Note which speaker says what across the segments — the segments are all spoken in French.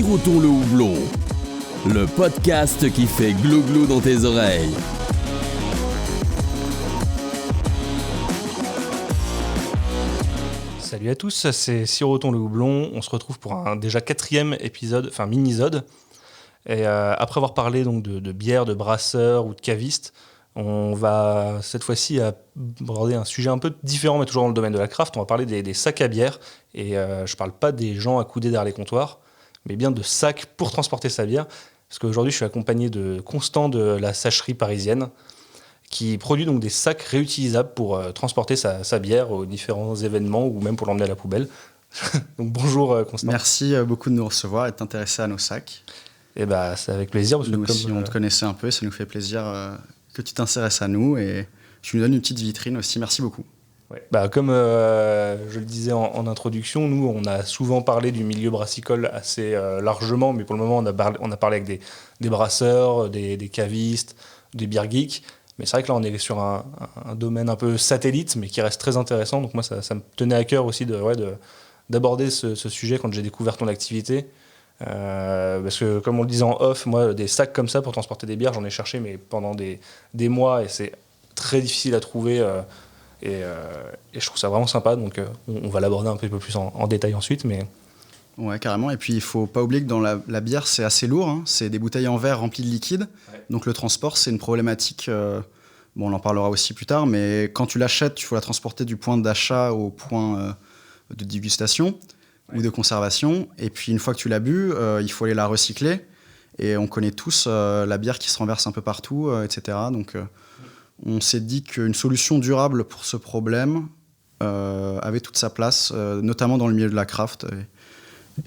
Speaker 1: Sirotons le houblon, le podcast qui fait glou-glou dans tes oreilles.
Speaker 2: Salut à tous, c'est Sirotons le houblon. On se retrouve pour un déjà 4e épisode, enfin mini-sode. Et après avoir parlé donc de bière, de brasseur ou de caviste, on va cette fois-ci aborder un sujet un peu différent, mais toujours dans le domaine de la craft. On va parler des sacs à bière. Et je parle pas des gens accoudés derrière les comptoirs, mais bien de sacs pour transporter sa bière. Parce qu'aujourd'hui, je suis accompagné de Constant de la Sacherie Parisienne, qui produit donc des sacs réutilisables pour transporter sa bière aux différents événements ou même pour l'emmener à la poubelle. Donc bonjour Constant.
Speaker 3: Merci beaucoup de nous recevoir et de t'intéresser à nos sacs.
Speaker 2: Et bah, c'est avec plaisir. Parce
Speaker 3: nous
Speaker 2: que
Speaker 3: aussi, on te connaissait un peu, ça nous fait plaisir que tu t'intéresses à nous et tu nous donnes une petite vitrine aussi. Merci beaucoup.
Speaker 2: Ouais. Bah, comme je le disais en introduction, nous, on a souvent parlé du milieu brassicole assez largement, mais pour le moment, on a parlé avec des brasseurs, des cavistes, des beer geeks. Mais c'est vrai que là, on est sur un domaine un peu satellite, mais qui reste très intéressant. Donc moi, ça me tenait à cœur aussi d'aborder ce sujet quand j'ai découvert ton activité. Parce que, comme on le disait en off, moi, des sacs comme ça pour transporter des bières, j'en ai cherché mais pendant des mois, et c'est très difficile à trouver. Et je trouve ça vraiment sympa. Donc on va l'aborder un peu plus en détail ensuite. Mais...
Speaker 3: Ouais, carrément. Et puis, il ne faut pas oublier que dans la bière, c'est assez lourd. Hein. C'est des bouteilles en verre remplies de liquide. Ouais. Donc, le transport, c'est une problématique. On en parlera aussi plus tard. Mais quand tu l'achètes, il faut la transporter du point d'achat au point de dégustation ou de conservation. Et puis, une fois que tu l'as bu, il faut aller la recycler. Et on connaît tous la bière qui se renverse un peu partout, etc. Donc, on s'est dit qu'une solution durable pour ce problème avait toute sa place, notamment dans le milieu de la craft.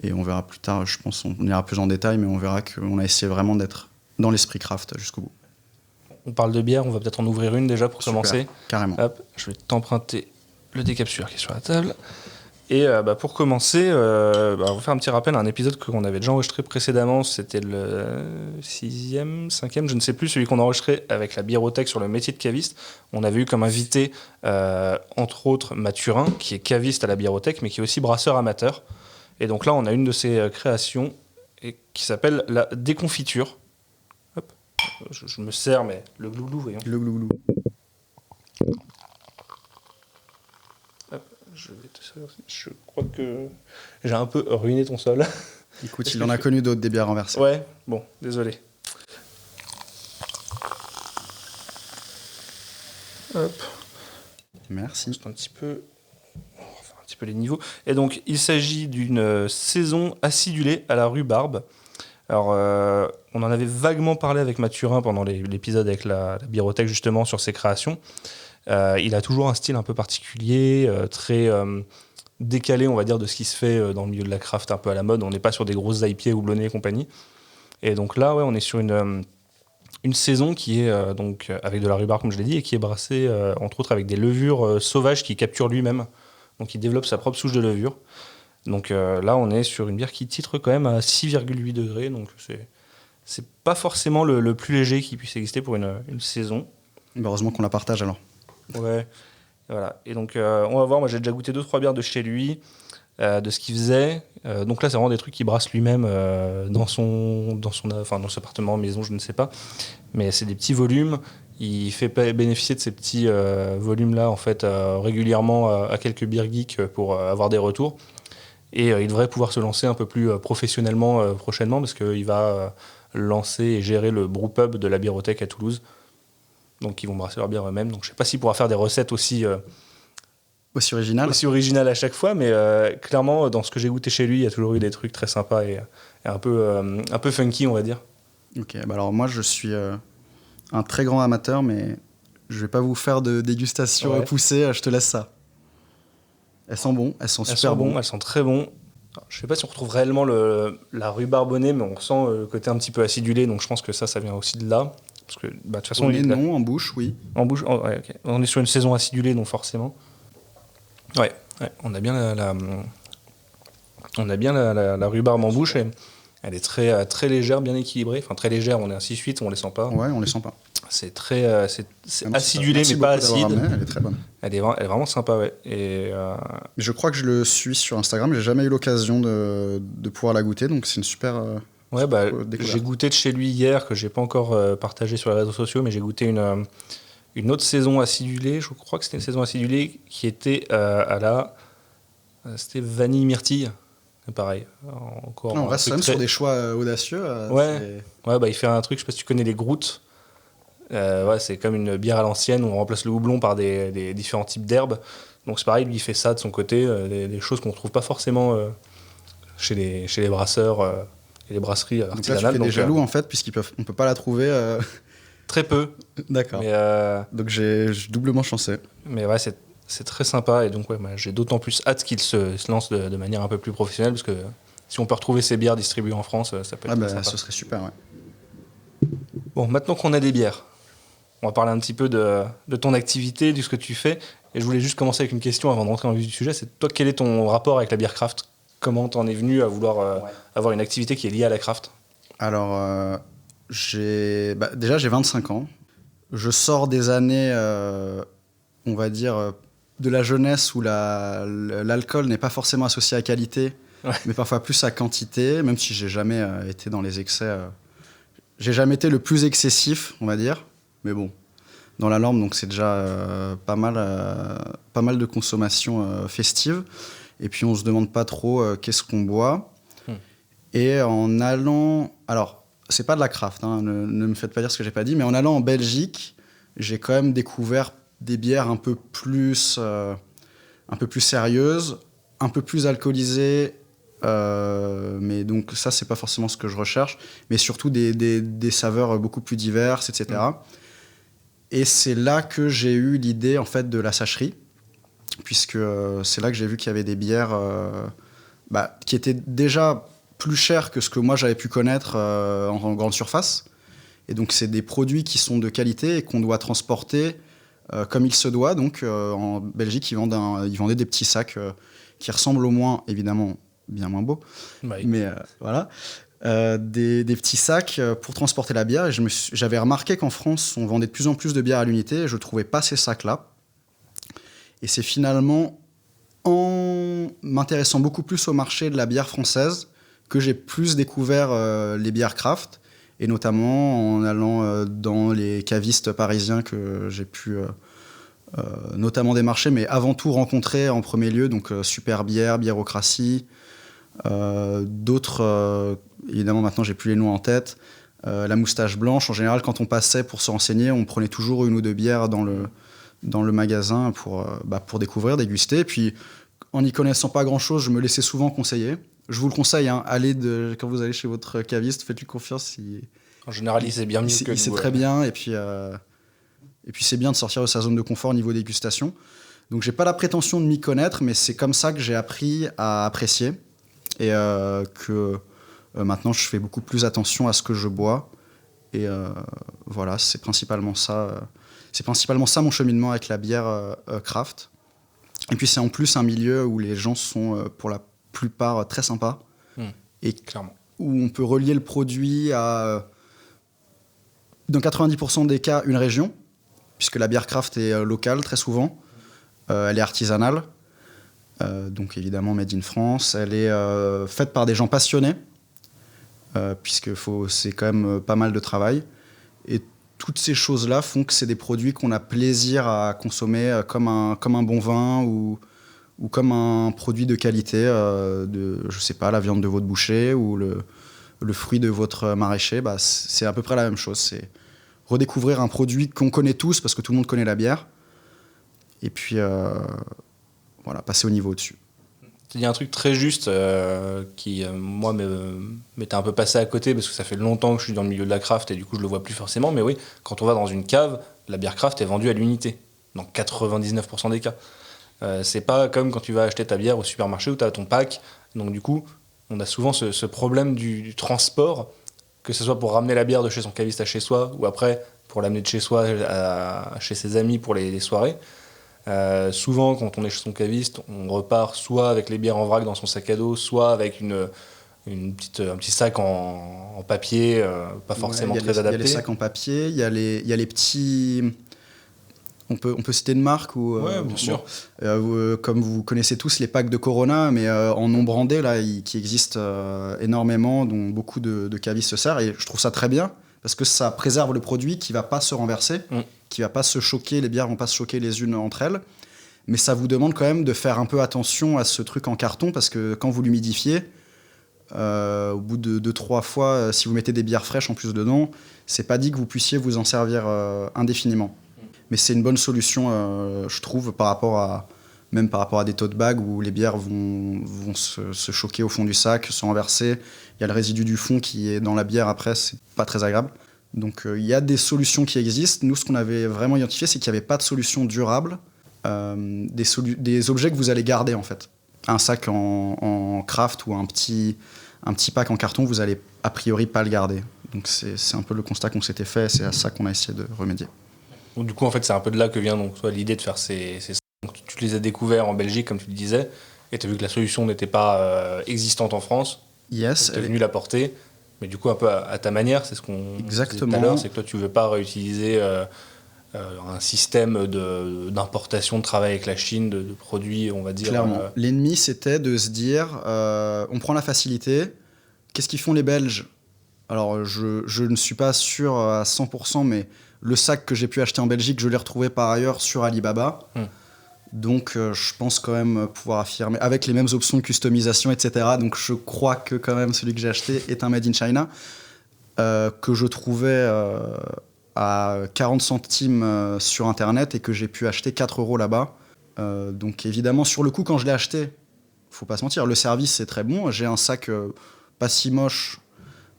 Speaker 3: Et on verra plus tard, je pense, on ira plus en détail, mais on verra qu'on a essayé vraiment d'être dans l'esprit craft jusqu'au bout.
Speaker 2: On parle de bière, on va peut-être en ouvrir une déjà pour commencer.
Speaker 3: Carrément.
Speaker 2: Hop, je vais t'emprunter le décapsuleur qui est sur la table. Et pour commencer, on va faire un petit rappel à un épisode qu'on avait déjà enregistré précédemment. C'était le 6e, 5e, je ne sais plus, celui qu'on a enregistré avec la biérothèque sur le métier de caviste. On avait eu comme invité, entre autres, Mathurin, qui est caviste à la biérothèque, mais qui est aussi brasseur amateur. Et donc là, on a une de ses créations qui s'appelle la déconfiture. Hop, je me sers, mais le glouglou, voyons.
Speaker 3: Le glouglou.
Speaker 2: Hop, je crois que j'ai un peu ruiné ton sol.
Speaker 3: Écoute, il en a connu d'autres, des bières renversées.
Speaker 2: Ouais, bon, désolé. Hop.
Speaker 3: Merci.
Speaker 2: C'est un petit peu... les niveaux. Et donc, il s'agit d'une saison acidulée à la rhubarbe. Alors, on en avait vaguement parlé avec Mathurin pendant l'épisode avec la biérothèque, justement, sur ses créations. Il a toujours un style un peu particulier, très décalé, on va dire, de ce qui se fait dans le milieu de la craft, un peu à la mode. On n'est pas sur des grosses IPA houblonnées et compagnie. Et donc là, ouais, on est sur une saison qui est donc avec de la rhubarbe, comme je l'ai dit, et qui est brassée, entre autres, avec des levures sauvages qu'il capture lui-même. Donc il développe sa propre souche de levure. Donc là, on est sur une bière qui titre quand même à 6,8 degrés. Donc c'est pas forcément le plus léger qui puisse exister pour une saison.
Speaker 3: Heureusement qu'on la partage alors.
Speaker 2: Ouais, voilà. Et donc on va voir, moi j'ai déjà goûté 2-3 bières de chez lui, de ce qu'il faisait. Donc là, c'est vraiment des trucs qu'il brasse lui-même dans son appartement, maison, je ne sais pas. Mais c'est des petits volumes. Il fait bénéficier de ces petits volumes-là en fait, régulièrement à quelques beer geeks pour avoir des retours. Et il devrait pouvoir se lancer un peu plus professionnellement prochainement parce qu'il va lancer et gérer le brewpub de la biérothèque à Toulouse. Donc ils vont brasser leur bière eux-mêmes. Donc je ne sais pas s'il pourra faire des recettes aussi originales à chaque fois, mais clairement, dans ce que j'ai goûté chez lui, il y a toujours eu des trucs très sympas et un peu funky, on va dire.
Speaker 3: Ok, bah alors moi je suis... un très grand amateur, mais je vais pas vous faire de dégustation poussée, je te laisse ça. Elles sont bonnes, elles sont super bonnes.
Speaker 2: Elles sont très bonnes. Je sais pas si on retrouve réellement la rhubarbonnée, mais on sent le côté un petit peu acidulé, donc je pense que ça vient aussi de là. Parce que, de toute façon,
Speaker 3: non, en bouche, oui.
Speaker 2: En bouche, ouais, ok. On est sur une saison acidulée, donc forcément. Ouais, on a bien la rhubarbe en bouche. Elle est très, très légère, bien équilibrée. Enfin, très légère, on est à 6,8, on les sent pas.
Speaker 3: Ouais, on les sent pas.
Speaker 2: C'est très c'est
Speaker 3: Merci,
Speaker 2: acidulé,
Speaker 3: merci
Speaker 2: mais pas
Speaker 3: beaucoup d'avoir
Speaker 2: acide.
Speaker 3: ramené, elle est très bonne.
Speaker 2: Elle est vraiment sympa, ouais. Et
Speaker 3: Je crois que je le suis sur Instagram, j'ai jamais eu l'occasion de pouvoir la goûter, donc c'est une super
Speaker 2: ouais, bah,
Speaker 3: découverte.
Speaker 2: j'ai goûté de chez lui hier, que j'ai pas encore partagé sur les réseaux sociaux, mais j'ai goûté une autre saison acidulée. Je crois que c'était une saison acidulée qui était c'était vanille myrtille. Pareil. Encore
Speaker 3: Non, on reste
Speaker 2: truc
Speaker 3: quand même
Speaker 2: très-
Speaker 3: sur des choix audacieux.
Speaker 2: Ouais. Ouais, bah, il fait un truc, je sais pas si tu connais les groutes. Ouais, c'est comme une bière à l'ancienne où on remplace le houblon par des différents types d'herbes. Donc c'est pareil, lui il fait ça de son côté, des choses qu'on ne trouve pas forcément chez les brasseurs et les brasseries
Speaker 3: Donc là, tu
Speaker 2: artisanales.
Speaker 3: fais des jaloux en fait, puisqu'on peut pas la trouver.
Speaker 2: Très peu.
Speaker 3: D'accord.
Speaker 2: Mais,
Speaker 3: Donc j'ai doublement chancé.
Speaker 2: mais ouais, c'est très sympa. Et donc ouais, j'ai d'autant plus hâte qu'il se lance de manière un peu plus professionnelle parce que si on peut retrouver ces bières distribuées en France, ça peut être
Speaker 3: Ah bah,
Speaker 2: sympa.
Speaker 3: ce serait super, ouais.
Speaker 2: Bon, maintenant qu'on a des bières, on va parler un petit peu de ton activité, de ce que tu fais. Et je voulais juste commencer avec une question avant de rentrer dans le vif du sujet. C'est toi, quel est ton rapport avec la bière craft? Comment t'en es venu à vouloir avoir une activité qui est liée à la craft?
Speaker 3: Alors, déjà, j'ai 25 ans. Je sors des années, on va dire, de la jeunesse où l'alcool n'est pas forcément associé à qualité, mais parfois plus à quantité, même si j'ai jamais été dans les excès. J'ai jamais été le plus excessif, on va dire. Mais bon, dans la norme, donc c'est déjà pas mal de consommation festive. Et puis, on se demande pas trop qu'est-ce qu'on boit. Et en allant... Alors, c'est pas de la craft, hein, ne me faites pas dire ce que j'ai pas dit, mais en allant en Belgique, j'ai quand même découvert des bières un peu plus sérieuses, un peu plus alcoolisées, mais donc ça, c'est pas forcément ce que je recherche, mais surtout des saveurs beaucoup plus diverses, etc. Et c'est là que j'ai eu l'idée, en fait, de la sacherie, puisque c'est là que j'ai vu qu'il y avait des bières qui étaient déjà plus chères que ce que moi j'avais pu connaître en grande surface. Et donc, c'est des produits qui sont de qualité et qu'on doit transporter comme il se doit. Donc, en Belgique, ils vendaient des petits sacs qui ressemblent au moins, évidemment, bien moins beaux.
Speaker 2: Oui.
Speaker 3: Mais voilà. Des petits sacs pour transporter la bière. Et j'avais remarqué qu'en France, on vendait de plus en plus de bières à l'unité. Et je ne trouvais pas ces sacs-là. Et c'est finalement en m'intéressant beaucoup plus au marché de la bière française que j'ai plus découvert les bières craft. Et notamment en allant dans les cavistes parisiens que j'ai pu notamment démarcher, mais avant tout rencontrer en premier lieu. Donc Super Bière, Biérocratie, d'autres, évidemment maintenant j'ai plus les noms en tête, la Moustache Blanche. En général, quand on passait pour se renseigner, on prenait toujours une ou deux bières dans le magasin pour découvrir, déguster. Et puis, en n'y connaissant pas grand-chose, je me laissais souvent conseiller. Je vous le conseille, hein, quand vous allez chez votre caviste, faites-lui confiance.
Speaker 2: En général, il sait bien mieux que nous.
Speaker 3: Il sait très bien. Et puis c'est bien de sortir de sa zone de confort niveau dégustation. Donc, j'ai pas la prétention de m'y connaître, mais c'est comme ça que j'ai appris à apprécier. Et que maintenant, je fais beaucoup plus attention à ce que je bois. Et voilà, c'est principalement ça. C'est principalement ça mon cheminement avec la bière craft. Et puis c'est en plus un milieu où les gens sont pour la plupart très sympas. Et
Speaker 2: clairement.
Speaker 3: Où on peut relier le produit à, dans 90% des cas, une région, puisque la bière craft est locale très souvent. Elle est artisanale, donc évidemment made in France. Elle est faite par des gens passionnés, puisque c'est quand même pas mal de travail. Et toutes ces choses-là font que c'est des produits qu'on a plaisir à consommer comme un bon vin ou comme un produit de qualité, je sais pas, la viande de votre boucher ou le fruit de votre maraîcher. C'est à peu près la même chose. C'est redécouvrir un produit qu'on connaît tous parce que tout le monde connaît la bière. Et puis, voilà, passer au niveau au-dessus.
Speaker 2: Il y a un truc très juste qui, moi, m'était un peu passé à côté parce que ça fait longtemps que je suis dans le milieu de la craft et du coup, je le vois plus forcément. Mais oui, quand on va dans une cave, la bière craft est vendue à l'unité, dans 99% des cas. C'est pas comme quand tu vas acheter ta bière au supermarché où tu as ton pack. Donc du coup, on a souvent ce problème du transport, que ce soit pour ramener la bière de chez son caviste à chez soi ou après pour l'amener de chez soi chez ses amis pour les soirées. Souvent, quand on est chez son caviste, on repart soit avec les bières en vrac dans son sac à dos, soit avec une un petit sac en papier, pas forcément très adapté.
Speaker 3: Il y a les sacs en papier, il y a les petits... On peut citer une marque ou
Speaker 2: bien sûr.
Speaker 3: Comme vous connaissez tous les packs de Corona, mais en non brandé là, qui existent énormément, dont beaucoup de cavistes se servent. Et je trouve ça très bien parce que ça préserve le produit qui va pas se renverser, qui va pas se choquer. Les bières vont pas se choquer les unes entre elles. Mais ça vous demande quand même de faire un peu attention à ce truc en carton parce que quand vous l'humidifiez, au bout de 2-3 fois, si vous mettez des bières fraîches en plus dedans, c'est pas dit que vous puissiez vous en servir indéfiniment. Mais c'est une bonne solution, je trouve, par rapport à des tote bags où les bières vont se choquer au fond du sac, se renverser. Il y a le résidu du fond qui est dans la bière après, c'est pas très agréable. Donc il y a des solutions qui existent. Nous, ce qu'on avait vraiment identifié, c'est qu'il n'y avait pas de solution durable, des objets que vous allez garder en fait. Un sac en craft ou un petit pack en carton, vous allez a priori pas le garder. Donc c'est un peu le constat qu'on s'était fait, et c'est à ça qu'on a essayé de remédier.
Speaker 2: Donc, du coup, en fait, c'est un peu de là que vient donc, toi, l'idée de faire ces donc, tu les as découverts en Belgique, comme tu le disais, et tu as vu que la solution n'était pas existante en France.
Speaker 3: Yes.
Speaker 2: Tu es venu l'apporter, mais du coup, un peu à ta manière, c'est ce qu'on disait tout à l'heure, c'est que toi, tu ne veux pas réutiliser un système d'importation, de travail avec la Chine, de produits, on va dire.
Speaker 3: Clairement. L'ennemi, c'était de se dire, on prend la facilité, qu'est-ce qu'ils font les Belges ? Alors, je ne suis pas sûr à 100%, mais le sac que j'ai pu acheter en Belgique, je l'ai retrouvé par ailleurs sur Alibaba. Donc, je pense quand même pouvoir affirmer, avec les mêmes options de customisation, etc. Donc, je crois que quand même celui que j'ai acheté est un Made in China, que je trouvais à 40 centimes sur Internet et que j'ai pu acheter 4 € là-bas. Donc, évidemment, sur le coup, quand je l'ai acheté, faut pas se mentir, le service, c'est très bon. J'ai un sac pas si moche,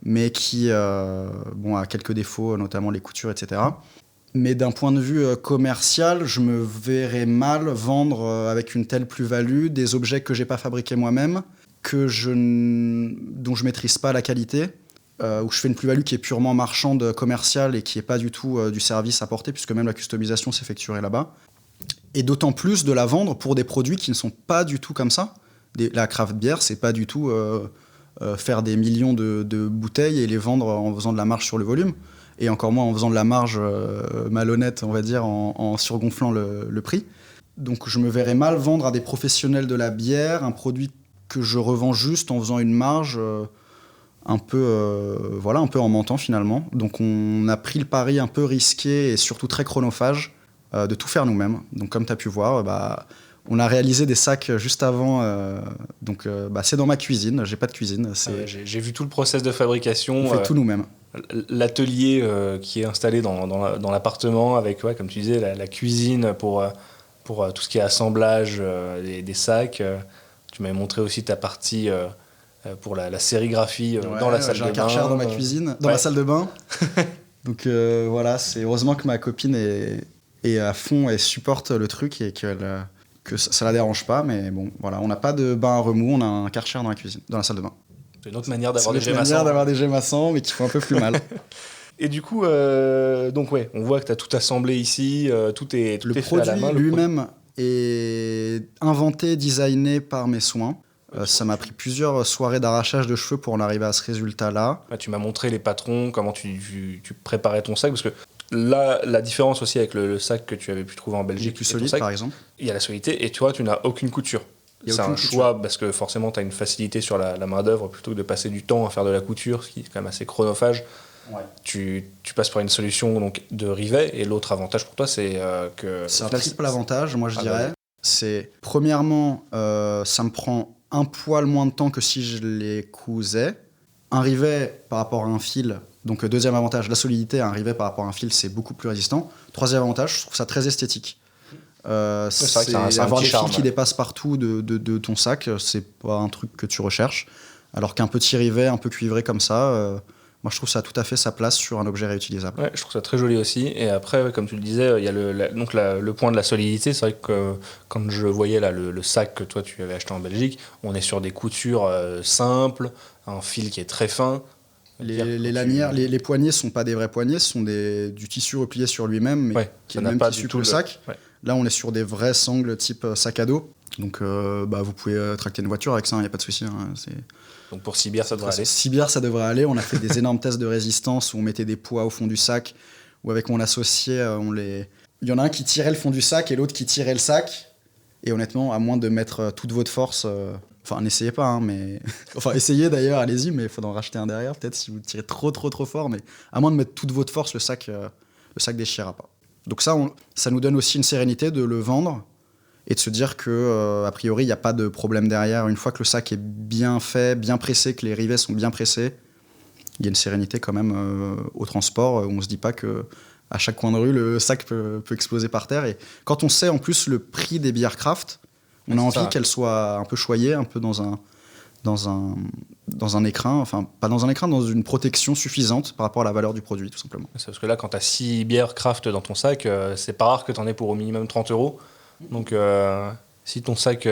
Speaker 3: mais qui a quelques défauts, notamment les coutures, etc. Mais d'un point de vue commercial, je me verrais mal vendre avec une telle plus-value des objets que j'ai pas fabriqués moi-même, dont je maîtrise pas la qualité, où je fais une plus-value qui est purement marchande, commerciale et qui est pas du tout du service apporté, puisque même la customisation s'effectuerait là-bas. Et d'autant plus de la vendre pour des produits qui ne sont pas du tout comme ça. La craft beer, c'est pas du tout... faire des millions de bouteilles et les vendre en faisant de la marge sur le volume, et encore moins en faisant de la marge malhonnête, on va dire, en surgonflant le prix. Donc je me verrais mal vendre à des professionnels de la bière un produit que je revends juste en faisant une marge un peu en mentant finalement. Donc on a pris le pari un peu risqué et surtout très chronophage de tout faire nous-mêmes. Donc comme tu as pu voir, on a réalisé des sacs juste avant, c'est dans ma cuisine, j'ai pas de cuisine.
Speaker 2: J'ai vu tout le process de fabrication.
Speaker 3: On fait tout nous-mêmes.
Speaker 2: L'atelier qui est installé dans l'appartement avec, comme tu disais, la cuisine pour tout ce qui est assemblage des sacs. Tu m'avais montré aussi ta partie pour la sérigraphie dans la salle de bain.
Speaker 3: J'ai un Karcher dans ma cuisine, dans la salle de bain. Donc c'est heureusement que ma copine est à fond et supporte le truc et que ça la dérange pas, mais bon, voilà, on n'a pas de bain à remous, on a un Karcher dans la cuisine, dans la salle de bain.
Speaker 2: C'est une autre manière d'avoir des
Speaker 3: gémassants. C'est une manière d'avoir des gémassants, mais qui font un peu plus mal.
Speaker 2: Et du coup, on voit que tu as tout assemblé ici, tout est fait à la main.
Speaker 3: Le produit lui-même est inventé, designé par mes soins. Ça m'a pris plusieurs soirées d'arrachage de cheveux pour en arriver à ce résultat-là.
Speaker 2: Tu m'as montré les patrons, comment tu préparais ton sac, parce que là, la différence aussi avec le sac que tu avais pu trouver en Belgique,
Speaker 3: plus solide par exemple.
Speaker 2: Il y a la solidité et tu n'as aucune couture. C'est un choix parce que forcément tu as une facilité sur la main-d'œuvre plutôt que de passer du temps à faire de la couture, ce qui est quand même assez chronophage. Ouais. Tu passes par une solution donc, de rivet et l'autre avantage pour toi, c'est que.
Speaker 3: C'est un triple avantage, moi je dirais. C'est premièrement, ça me prend un poil moins de temps que si je les cousais. Un rivet par rapport à un fil. Donc deuxième avantage, la solidité, un rivet par rapport à un fil, c'est beaucoup plus résistant. Troisième avantage, je trouve ça très esthétique. C'est avoir des fils qui dépassent partout de ton sac, c'est pas un truc que tu recherches. Alors qu'un petit rivet un peu cuivré comme ça, moi je trouve ça a tout à fait sa place sur un objet réutilisable.
Speaker 2: Ouais, je trouve ça très joli aussi. Et après, comme tu le disais, il y a le point de la solidité. C'est vrai que quand je voyais là, le sac que toi tu avais acheté en Belgique, on est sur des coutures simples, un fil qui est très fin.
Speaker 3: Les lanières, les poignées sont pas des vrais poignets, ce sont du tissu replié sur lui-même, mais qui est le même tissu que le sac. Ouais. Là, on est sur des vrais sangles type sac à dos. Donc vous pouvez tracter une voiture avec ça, il n'y a pas de souci.
Speaker 2: Donc pour 6 bières, ça devrait aller.
Speaker 3: 6 bières, ça devrait aller. On a fait des énormes tests de résistance où on mettait des poids au fond du sac, où avec mon associé, il y en a un qui tirait le fond du sac et l'autre qui tirait le sac. Et honnêtement, à moins de mettre toute votre force... n'essayez pas, hein, mais... essayez d'ailleurs, allez-y, mais il faudra en racheter un derrière, peut-être, si vous tirez trop fort. Mais à moins de mettre toute votre force, le sac déchirera pas. Donc ça nous donne aussi une sérénité de le vendre et de se dire que a priori il n'y a pas de problème derrière. Une fois que le sac est bien fait, bien pressé, que les rivets sont bien pressés, il y a une sérénité quand même au transport où on se dit pas que à chaque coin de rue le sac peut exploser par terre. Et quand on sait en plus le prix des bières craft, on a envie qu'elles soient un peu choyées, un peu dans un écrin, enfin pas dans un écrin, dans une protection suffisante par rapport à la valeur du produit, tout simplement.
Speaker 2: C'est parce que là, quand tu as 6 bières craft dans ton sac, c'est pas rare que tu en aies pour au minimum 30 €. Donc si ton sac,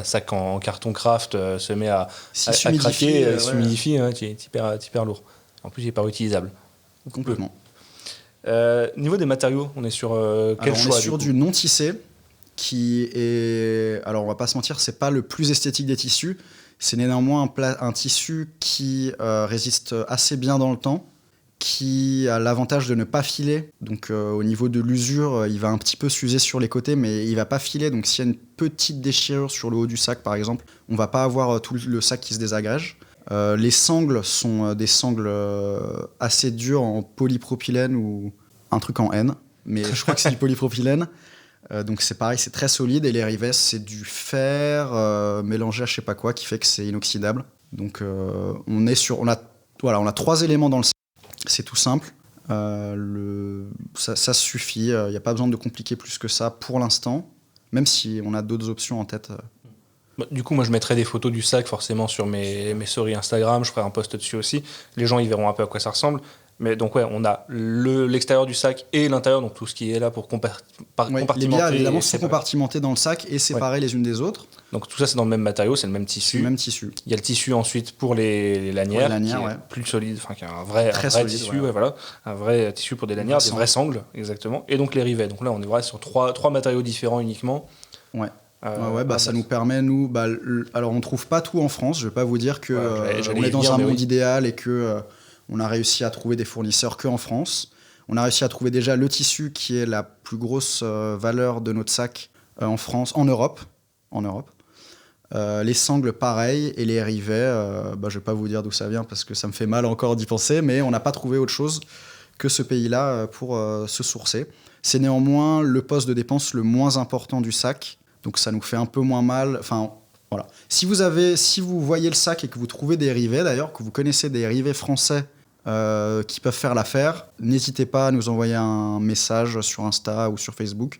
Speaker 2: sac en carton craft se met à craquer, s'humidifie, c'est hyper lourd. En plus, il n'est pas réutilisable.
Speaker 3: Complètement.
Speaker 2: Niveau des matériaux, on est sur quel choix?
Speaker 3: On est sur du non tissé, qui est... Alors, on va pas se mentir, c'est pas le plus esthétique des tissus. C'est néanmoins un tissu qui résiste assez bien dans le temps, qui a l'avantage de ne pas filer. Donc au niveau de l'usure, il va un petit peu s'user sur les côtés, mais il va pas filer. Donc s'il y a une petite déchirure sur le haut du sac, par exemple, on va pas avoir tout le sac qui se désagrège. Les sangles sont des sangles assez dures en polypropylène ou un truc en N, mais je crois que c'est du polypropylène. Donc c'est pareil, c'est très solide. Et les rivets, c'est du fer mélangé à je sais pas quoi qui fait que c'est inoxydable. Donc on a 3 éléments dans le sac. C'est tout simple. Ça suffit. Il n'y a pas besoin de compliquer plus que ça pour l'instant, même si on a d'autres options en tête.
Speaker 2: Du coup, moi, je mettrai des photos du sac forcément sur mes stories Instagram. Je ferai un post dessus aussi. Les gens, ils verront un peu à quoi ça ressemble. Mais donc, ouais, on a l'extérieur du sac et l'intérieur, donc tout ce qui est là pour compartimenter.
Speaker 3: Les bières, évidemment, sont compartimentées dans le sac et séparées les unes des autres.
Speaker 2: Donc, tout ça, c'est dans le même matériau, c'est le même tissu. Il y a le tissu ensuite pour les lanières, qui est plus solide, qui est un vrai tissu, un vrai tissu pour des lanières, des vraies sangles, exactement. Et donc, les rivets. Donc là, on est vraiment sur trois matériaux différents uniquement.
Speaker 3: Ouais. Ça nous permet, alors on trouve pas tout en France, je vais pas vous dire que on est dans un monde idéal et que on a réussi à trouver des fournisseurs que en France. On a réussi à trouver déjà le tissu qui est la plus grosse valeur de notre sac en Europe. Les sangles pareil et les rivets, je vais pas vous dire d'où ça vient parce que ça me fait mal encore d'y penser, mais on n'a pas trouvé autre chose que ce pays-là pour se sourcer. C'est néanmoins le poste de dépense le moins important du sac. Donc ça nous fait un peu moins mal. Enfin, voilà. Si vous voyez le sac et que vous trouvez des rivets, d'ailleurs, que vous connaissez des rivets français qui peuvent faire l'affaire, n'hésitez pas à nous envoyer un message sur Insta ou sur Facebook.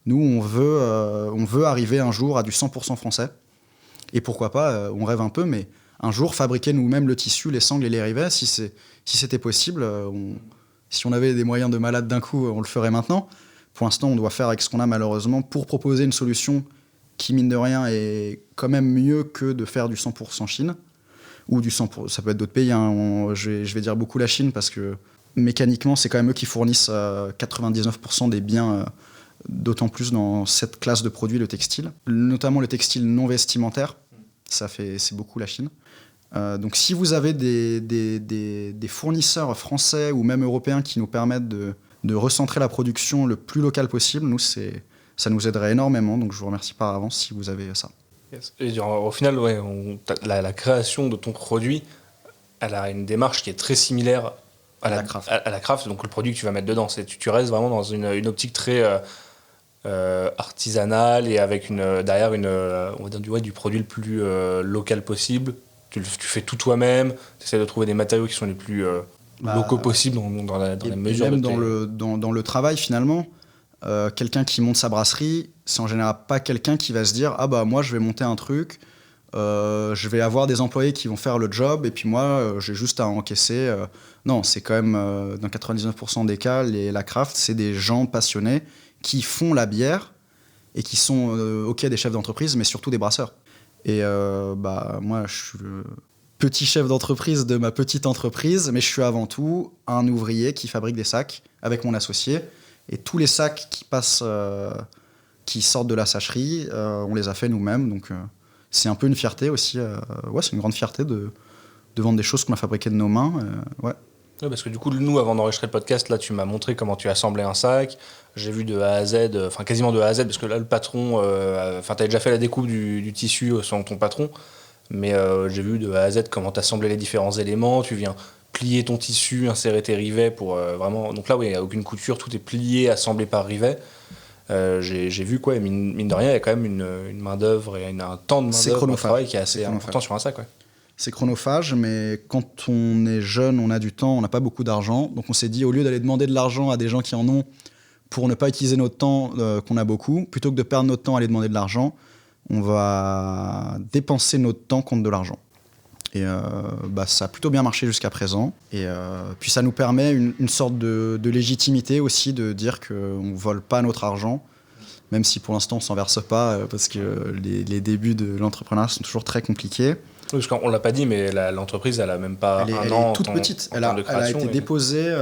Speaker 3: Nous, on veut arriver un jour à du 100% français. Et pourquoi pas, on rêve un peu, mais un jour, fabriquer nous-mêmes le tissu, les sangles et les rivets, si c'était possible, si on avait des moyens de malade d'un coup, on le ferait maintenant. Pour l'instant, on doit faire avec ce qu'on a malheureusement pour proposer une solution qui, mine de rien, est quand même mieux que de faire du 100% Chine. Ou du 100%, ça peut être d'autres pays. Je vais dire beaucoup la Chine parce que mécaniquement, c'est quand même eux qui fournissent 99% des biens, d'autant plus dans cette classe de produits, le textile. Notamment le textile non vestimentaire. C'est beaucoup la Chine. Donc si vous avez des fournisseurs français ou même européens qui nous permettent de recentrer la production le plus local possible, ça nous aiderait énormément, donc je vous remercie par avance si vous avez ça.
Speaker 2: Yes. Et au final, la création de ton produit, elle a une démarche qui est très similaire à la craft, donc le produit que tu vas mettre dedans. Tu restes vraiment dans une optique très artisanale et avec derrière on va dire du produit le plus local possible. Tu fais tout toi-même, tu essaies de trouver des matériaux qui sont les plus locaux possibles dans les mesures.
Speaker 3: Et même dans le travail, finalement, quelqu'un qui monte sa brasserie, c'est en général pas quelqu'un qui va se dire « Ah bah moi, je vais monter un truc, je vais avoir des employés qui vont faire le job et puis moi, j'ai juste à encaisser. » Non, c'est quand même, dans 99% des cas, la craft, c'est des gens passionnés qui font la bière et qui sont des chefs d'entreprise, mais surtout des brasseurs. Et moi, je suis le petit chef d'entreprise de ma petite entreprise, mais je suis avant tout un ouvrier qui fabrique des sacs avec mon associé. Et tous les sacs qui passent qui sortent de la sacherie, on les a fait nous-mêmes. Donc c'est un peu une fierté aussi. C'est une grande fierté de vendre des choses qu'on a fabriquées de nos mains. Ouais.
Speaker 2: Oui, parce que du coup, nous, avant d'enregistrer le podcast, là, tu m'as montré comment tu assemblais un sac. J'ai vu de A à Z, enfin quasiment de A à Z, parce que là, le patron, tu avais déjà fait la découpe du tissu selon ton patron, mais j'ai vu de A à Z comment tu assemblais les différents éléments. Tu viens plier ton tissu, insérer tes rivets pour vraiment. Donc là, oui, il n'y a aucune couture, tout est plié, assemblé par rivet. J'ai vu quoi, mine de rien, il y a quand même une main-d'œuvre et un temps de main-d'œuvre de travail qui est assez important sur un sac. Ouais.
Speaker 3: C'est chronophage, mais quand on est jeune, on a du temps, on n'a pas beaucoup d'argent. Donc on s'est dit, au lieu d'aller demander de l'argent à des gens qui en ont pour ne pas utiliser notre temps qu'on a beaucoup, plutôt que de perdre notre temps à aller demander de l'argent, on va dépenser notre temps contre de l'argent. Et ça a plutôt bien marché jusqu'à présent. Et puis ça nous permet une sorte de légitimité aussi, de dire qu'on ne vole pas notre argent, même si pour l'instant on ne s'en verse pas, parce que les débuts de l'entrepreneuriat sont toujours très compliqués.
Speaker 2: Oui, parce qu'on ne l'a pas dit, mais l'entreprise, elle n'a même pas
Speaker 3: elle est toute petite. Elle a été déposée,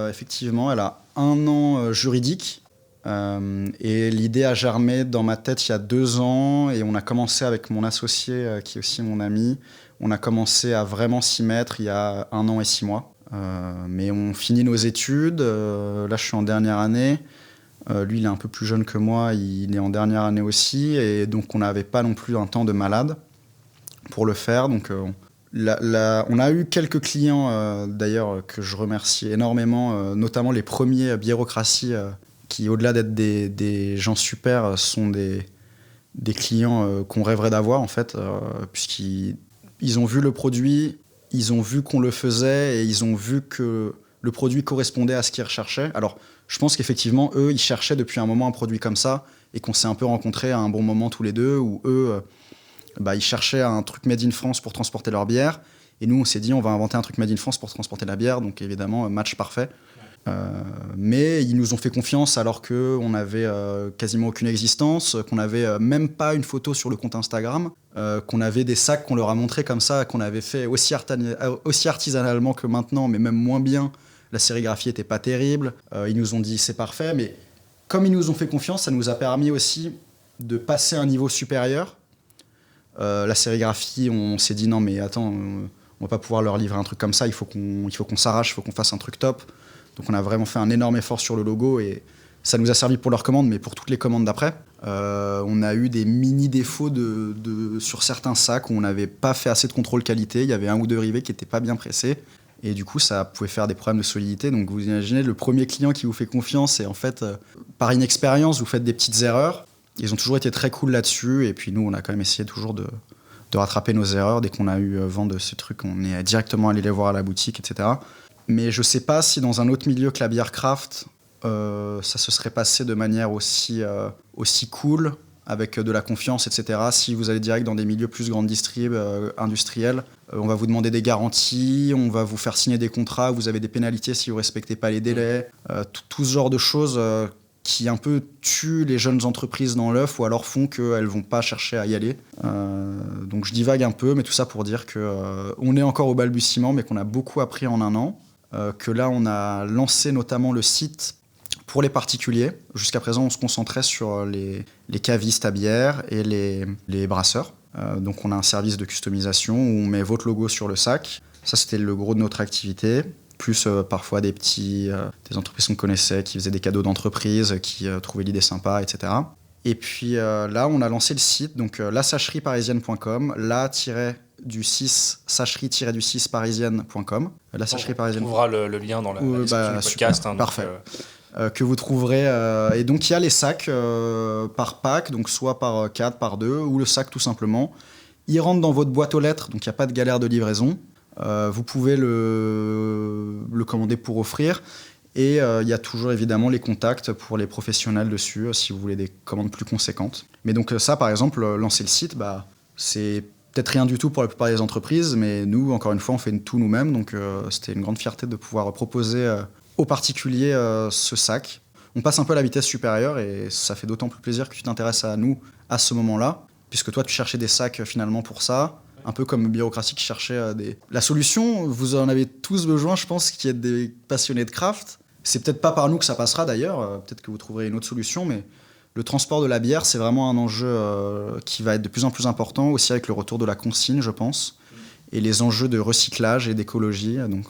Speaker 3: effectivement, elle a 1 an juridique. Et l'idée a germé dans ma tête il y a 2 ans. Et on a commencé avec mon associé, qui est aussi mon ami. On a commencé à vraiment s'y mettre il y a 1 an et 6 mois. Mais on finit nos études. Là, je suis en dernière année. Lui, il est un peu plus jeune que moi. Il est en dernière année aussi. Et donc, on n'avait pas non plus un temps de malade pour le faire. Donc, on a eu quelques clients, d'ailleurs, que je remercie énormément, notamment les premiers Biérocratie, qui, au-delà d'être des gens super, sont des clients qu'on rêverait d'avoir, en fait, puisqu'ils ont vu le produit, ils ont vu qu'on le faisait, et ils ont vu que le produit correspondait à ce qu'ils recherchaient. Alors, je pense qu'effectivement, eux, ils cherchaient depuis un moment un produit comme ça, et qu'on s'est un peu rencontrés à un bon moment tous les deux, où eux... ils cherchaient un truc made in France pour transporter leur bière. Et nous, on s'est dit, on va inventer un truc made in France pour transporter la bière. Donc, évidemment, match parfait. Mais ils nous ont fait confiance alors qu'on n'avait quasiment aucune existence, qu'on n'avait même pas une photo sur le compte Instagram, qu'on avait des sacs qu'on leur a montrés comme ça, qu'on avait fait aussi artisanalement que maintenant, mais même moins bien. La sérigraphie n'était pas terrible. Ils nous ont dit, c'est parfait. Mais comme ils nous ont fait confiance, ça nous a permis aussi de passer à un niveau supérieur. La sérigraphie, on s'est dit non mais attends, on va pas pouvoir leur livrer un truc comme ça, il faut qu'on s'arrache, il faut qu'on fasse un truc top. Donc on a vraiment fait un énorme effort sur le logo et ça nous a servi pour leurs commandes, mais pour toutes les commandes d'après. On a eu des mini défauts sur certains sacs où on n'avait pas fait assez de contrôle qualité, il y avait 1 ou 2 rivets qui n'étaient pas bien pressés et du coup ça pouvait faire des problèmes de solidité. Donc vous imaginez le premier client qui vous fait confiance et en fait par inexpérience vous faites des petites erreurs. Ils ont toujours été très cool là-dessus. Et puis nous, on a quand même essayé toujours de rattraper nos erreurs. Dès qu'on a eu vent de ce truc, on est directement allé les voir à la boutique, etc. Mais je ne sais pas si dans un autre milieu que la bière craft, ça se serait passé de manière aussi cool, avec de la confiance, etc. Si vous allez direct dans des milieux plus grandes distrib, industriels, on va vous demander des garanties, on va vous faire signer des contrats, vous avez des pénalités si vous ne respectez pas les délais. Tout ce genre de choses... qui un peu tuent les jeunes entreprises dans l'œuf ou alors font qu'elles ne vont pas chercher à y aller. Donc je divague un peu, mais tout ça pour dire qu'on est encore au balbutiement, mais qu'on a beaucoup appris en 1 an. Que là, on a lancé notamment le site pour les particuliers. Jusqu'à présent, on se concentrait sur les cavistes à bière et les brasseurs. Donc on a un service de customisation où on met votre logo sur le sac. Ça, c'était le gros de notre activité. Plus parfois des entreprises qu'on connaissait qui faisaient des cadeaux d'entreprise, qui trouvaient l'idée sympa, etc. Et puis là, on a lancé le site, donc lasachérieparisienne.com, sacherie-du-6parisienne.com. La sacherie parisienne.
Speaker 2: On trouvera le lien dans la description du podcast.
Speaker 3: Super, parfait. Que vous trouverez. Et donc, il y a les sacs par pack, donc soit par 4, par 2, ou le sac tout simplement. Il rentre dans votre boîte aux lettres, donc il n'y a pas de galère de livraison. Vous pouvez le commander pour offrir et il y a toujours évidemment les contacts pour les professionnels dessus si vous voulez des commandes plus conséquentes. Mais donc ça par exemple, lancer le site, c'est peut-être rien du tout pour la plupart des entreprises, mais nous encore une fois on fait tout nous-mêmes, donc c'était une grande fierté de pouvoir proposer aux particuliers ce sac. On passe un peu à la vitesse supérieure et ça fait d'autant plus plaisir que tu t'intéresses à nous à ce moment-là, puisque toi tu cherchais des sacs finalement pour ça. Un peu comme Biérocratie qui cherchait la solution. Vous en avez tous besoin, je pense, qui êtes des passionnés de craft. C'est peut-être pas par nous que ça passera d'ailleurs. Peut-être que vous trouverez une autre solution, mais le transport de la bière, c'est vraiment un enjeu qui va être de plus en plus important, aussi avec le retour de la consigne, je pense, et les enjeux de recyclage et d'écologie. Donc,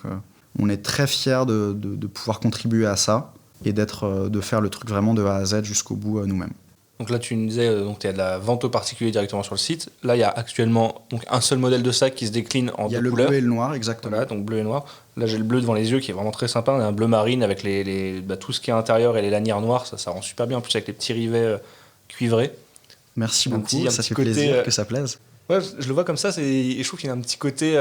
Speaker 3: on est très fiers de pouvoir contribuer à ça et de faire le truc vraiment de A à Z jusqu'au bout nous-mêmes.
Speaker 2: Donc là, tu nous disais, tu as de la vente aux particuliers directement sur le site. Là, il y a actuellement donc, un seul modèle de sac qui se décline en 2 couleurs. Il y a
Speaker 3: le bleu et le noir, exactement.
Speaker 2: Voilà, donc bleu et noir. Là, j'ai le bleu devant les yeux qui est vraiment très sympa. On a un bleu marine avec tout ce qui est à l'intérieur et les lanières noires. Ça rend super bien, en plus avec les petits rivets cuivrés.
Speaker 3: Merci beaucoup, ça fait plaisir que ça plaise.
Speaker 2: Ouais, je le vois comme ça, et je trouve qu'il y a un petit côté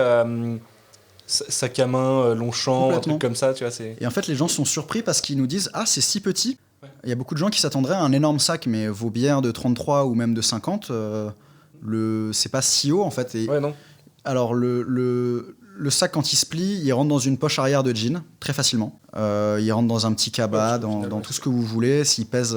Speaker 2: sac à main, Longchamp, un truc comme ça. Tu vois,
Speaker 3: Et en fait, les gens sont surpris parce qu'ils nous disent « Ah, c'est si petit !» Il y a beaucoup de gens qui s'attendraient à un énorme sac, mais vos bières de 33 ou même de 50, c'est pas si haut en fait.
Speaker 2: Ouais, non.
Speaker 3: Alors le sac, quand il se plie, il rentre dans une poche arrière de jean, très facilement. Il rentre dans un petit cabas, dans tout ce que vous voulez. S'il pèse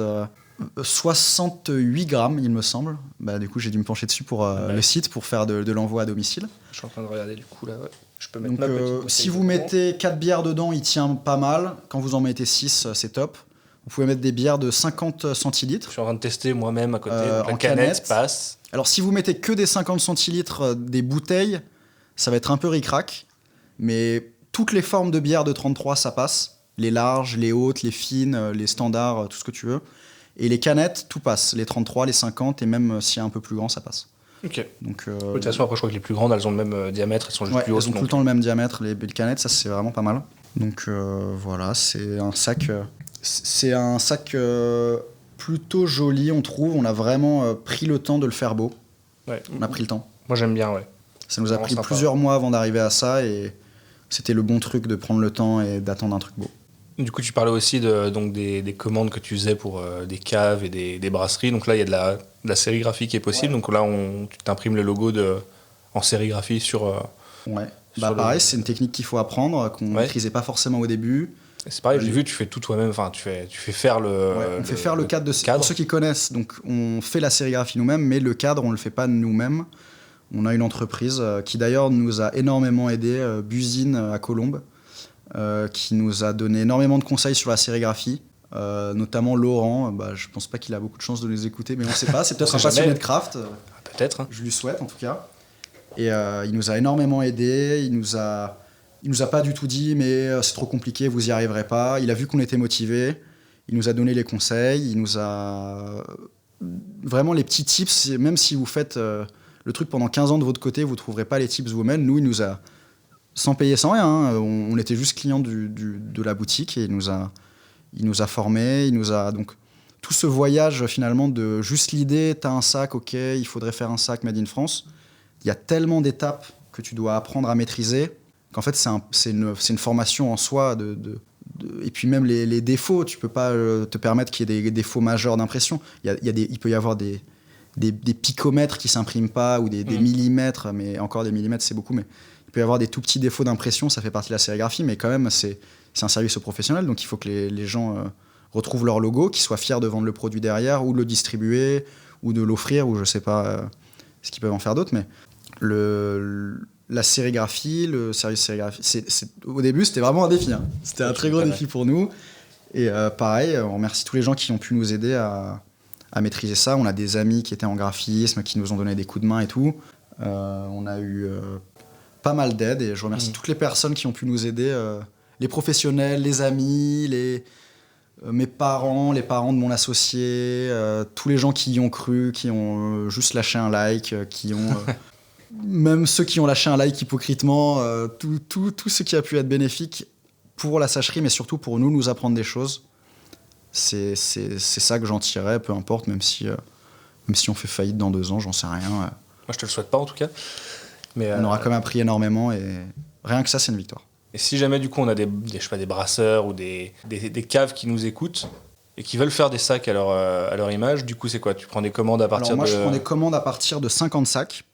Speaker 3: 68 grammes, il me semble. Du coup, j'ai dû me pencher dessus pour le site, pour faire de l'envoi à domicile.
Speaker 2: Je suis en train de regarder du coup là, ouais. Je peux mettre
Speaker 3: donc, si vous mettez 4 bières dedans, il tient pas mal. Quand vous en mettez 6, c'est top. Vous pouvez mettre des bières de 50 centilitres.
Speaker 2: Je suis en train de tester moi-même à côté.
Speaker 3: En
Speaker 2: la canette passe.
Speaker 3: Alors, si vous mettez que des 50 centilitres, des bouteilles, ça va être un peu ric-rac. Mais toutes les formes de bières de 33, ça passe. Les larges, les hautes, les fines, les standards, tout ce que tu veux. Et les canettes, tout passe. Les 33, les 50, et même s'il y a un peu plus grand, ça passe.
Speaker 2: Ok.
Speaker 3: Donc,
Speaker 2: de toute façon, après, je crois que les plus grandes, elles ont le même diamètre. Elles sont juste plus hautes.
Speaker 3: Elles ont tout le temps le même diamètre. Les canettes, ça, c'est vraiment pas mal. Donc, voilà, c'est un sac... C'est un sac plutôt joli, on trouve. On a vraiment pris le temps de le faire beau.
Speaker 2: Ouais.
Speaker 3: On a pris le temps.
Speaker 2: Moi, j'aime bien, ouais.
Speaker 3: Ça nous a pris plusieurs mois avant d'arriver à ça et c'était le bon truc de prendre le temps et d'attendre un truc beau.
Speaker 2: Du coup, tu parlais aussi des commandes que tu faisais pour des caves et des brasseries. Donc là, il y a de la sérigraphie qui est possible. Ouais. Donc là, tu t'imprimes le logo en sérigraphie sur...
Speaker 3: ouais. Pareil, c'est une technique qu'il faut apprendre, qu'on ne maîtrisait pas forcément au début.
Speaker 2: C'est pareil, j'ai vu, tu fais tout toi-même, enfin, tu fais faire le...
Speaker 3: Ouais, on fait faire le cadre. Pour ceux qui connaissent, donc on fait la sérigraphie nous-mêmes, mais le cadre, on ne le fait pas nous-mêmes. On a une entreprise qui d'ailleurs nous a énormément aidé, Buzine à Colombes, qui nous a donné énormément de conseils sur la sérigraphie, notamment Laurent. Je pense pas qu'il a beaucoup de chance de nous écouter, mais on ne sait pas, c'est peut-être un passionné de craft.
Speaker 2: Peut-être.
Speaker 3: Je lui souhaite en tout cas. Et il nous a énormément aidé, il nous a pas du tout dit mais c'est trop compliqué, vous y arriverez pas. Il a vu qu'on était motivés, il nous a donné les conseils, il nous a vraiment les petits tips, même si vous faites le truc pendant 15 ans de votre côté, vous trouverez pas les tips vous-même. Nous, il nous a, sans payer, sans rien, hein, on était juste clients de la boutique et il nous a formés, il nous a donc tout ce voyage finalement de juste l'idée, t'as un sac, ok, il faudrait faire un sac made in France. Il y a tellement d'étapes que tu dois apprendre à maîtriser qu'en fait, c'est une formation en soi. Et puis même les défauts, tu ne peux pas te permettre qu'il y ait des défauts majeurs d'impression. Il peut y avoir des picomètres qui ne s'impriment pas ou des millimètres, mais encore des millimètres, c'est beaucoup. Mais il peut y avoir des tout petits défauts d'impression, ça fait partie de la sérigraphie, mais quand même, c'est un service aux professionnels, donc il faut que les gens retrouvent leur logo, qu'ils soient fiers de vendre le produit derrière, ou de le distribuer, ou de l'offrir, ou je ne sais pas ce qu'ils peuvent en faire d'autre, mais... La sérigraphie, le service sérigraphie, au début, c'était vraiment un défi. Hein. C'était un très gros défi pour nous. Et pareil, on remercie tous les gens qui ont pu nous aider à maîtriser ça. On a des amis qui étaient en graphisme, qui nous ont donné des coups de main et tout. On a eu pas mal d'aide et je remercie toutes les personnes qui ont pu nous aider. Les professionnels, les amis, mes parents, les parents de mon associé, tous les gens qui y ont cru, qui ont juste lâché un like, qui ont... même ceux qui ont lâché un like hypocritement, tout ce qui a pu être bénéfique pour la sacherie, mais surtout pour nous apprendre des choses. C'est ça que j'en tirerais, peu importe, même si on fait faillite dans 2 ans, j'en sais rien. Moi,
Speaker 2: je te le souhaite pas, en tout cas. Mais
Speaker 3: on aura quand même appris énormément, et rien que ça, c'est une victoire.
Speaker 2: Et si jamais, du coup, on a des brasseurs ou des caves qui nous écoutent et qui veulent faire des sacs à leur image, du coup, c'est quoi ? Tu prends des commandes à partir de...
Speaker 3: Alors moi, je prends des commandes à partir de 50 sacs.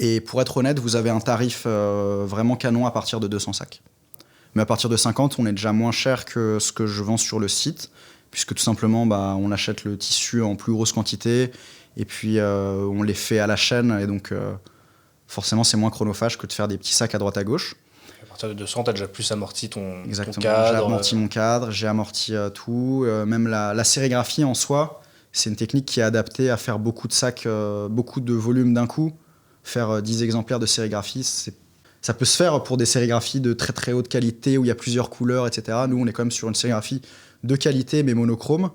Speaker 3: Et pour être honnête, vous avez un tarif vraiment canon à partir de 200 sacs. Mais à partir de 50, on est déjà moins cher que ce que je vends sur le site, puisque tout simplement, on achète le tissu en plus grosse quantité, et puis on les fait à la chaîne, et donc forcément, c'est moins chronophage que de faire des petits sacs à droite à gauche.
Speaker 2: À partir de 200, tu as déjà plus amorti ton
Speaker 3: Exactement.
Speaker 2: Ton cadre.
Speaker 3: J'ai amorti mon cadre, j'ai amorti tout. Même la sérigraphie en soi, C'est une technique qui est adaptée à faire beaucoup de sacs, beaucoup de volume d'un coup. Faire 10 exemplaires de sérigraphie, ça peut se faire pour des sérigraphies de très très haute qualité où il y a plusieurs couleurs, etc. Nous, on est quand même sur une sérigraphie de qualité mais monochrome.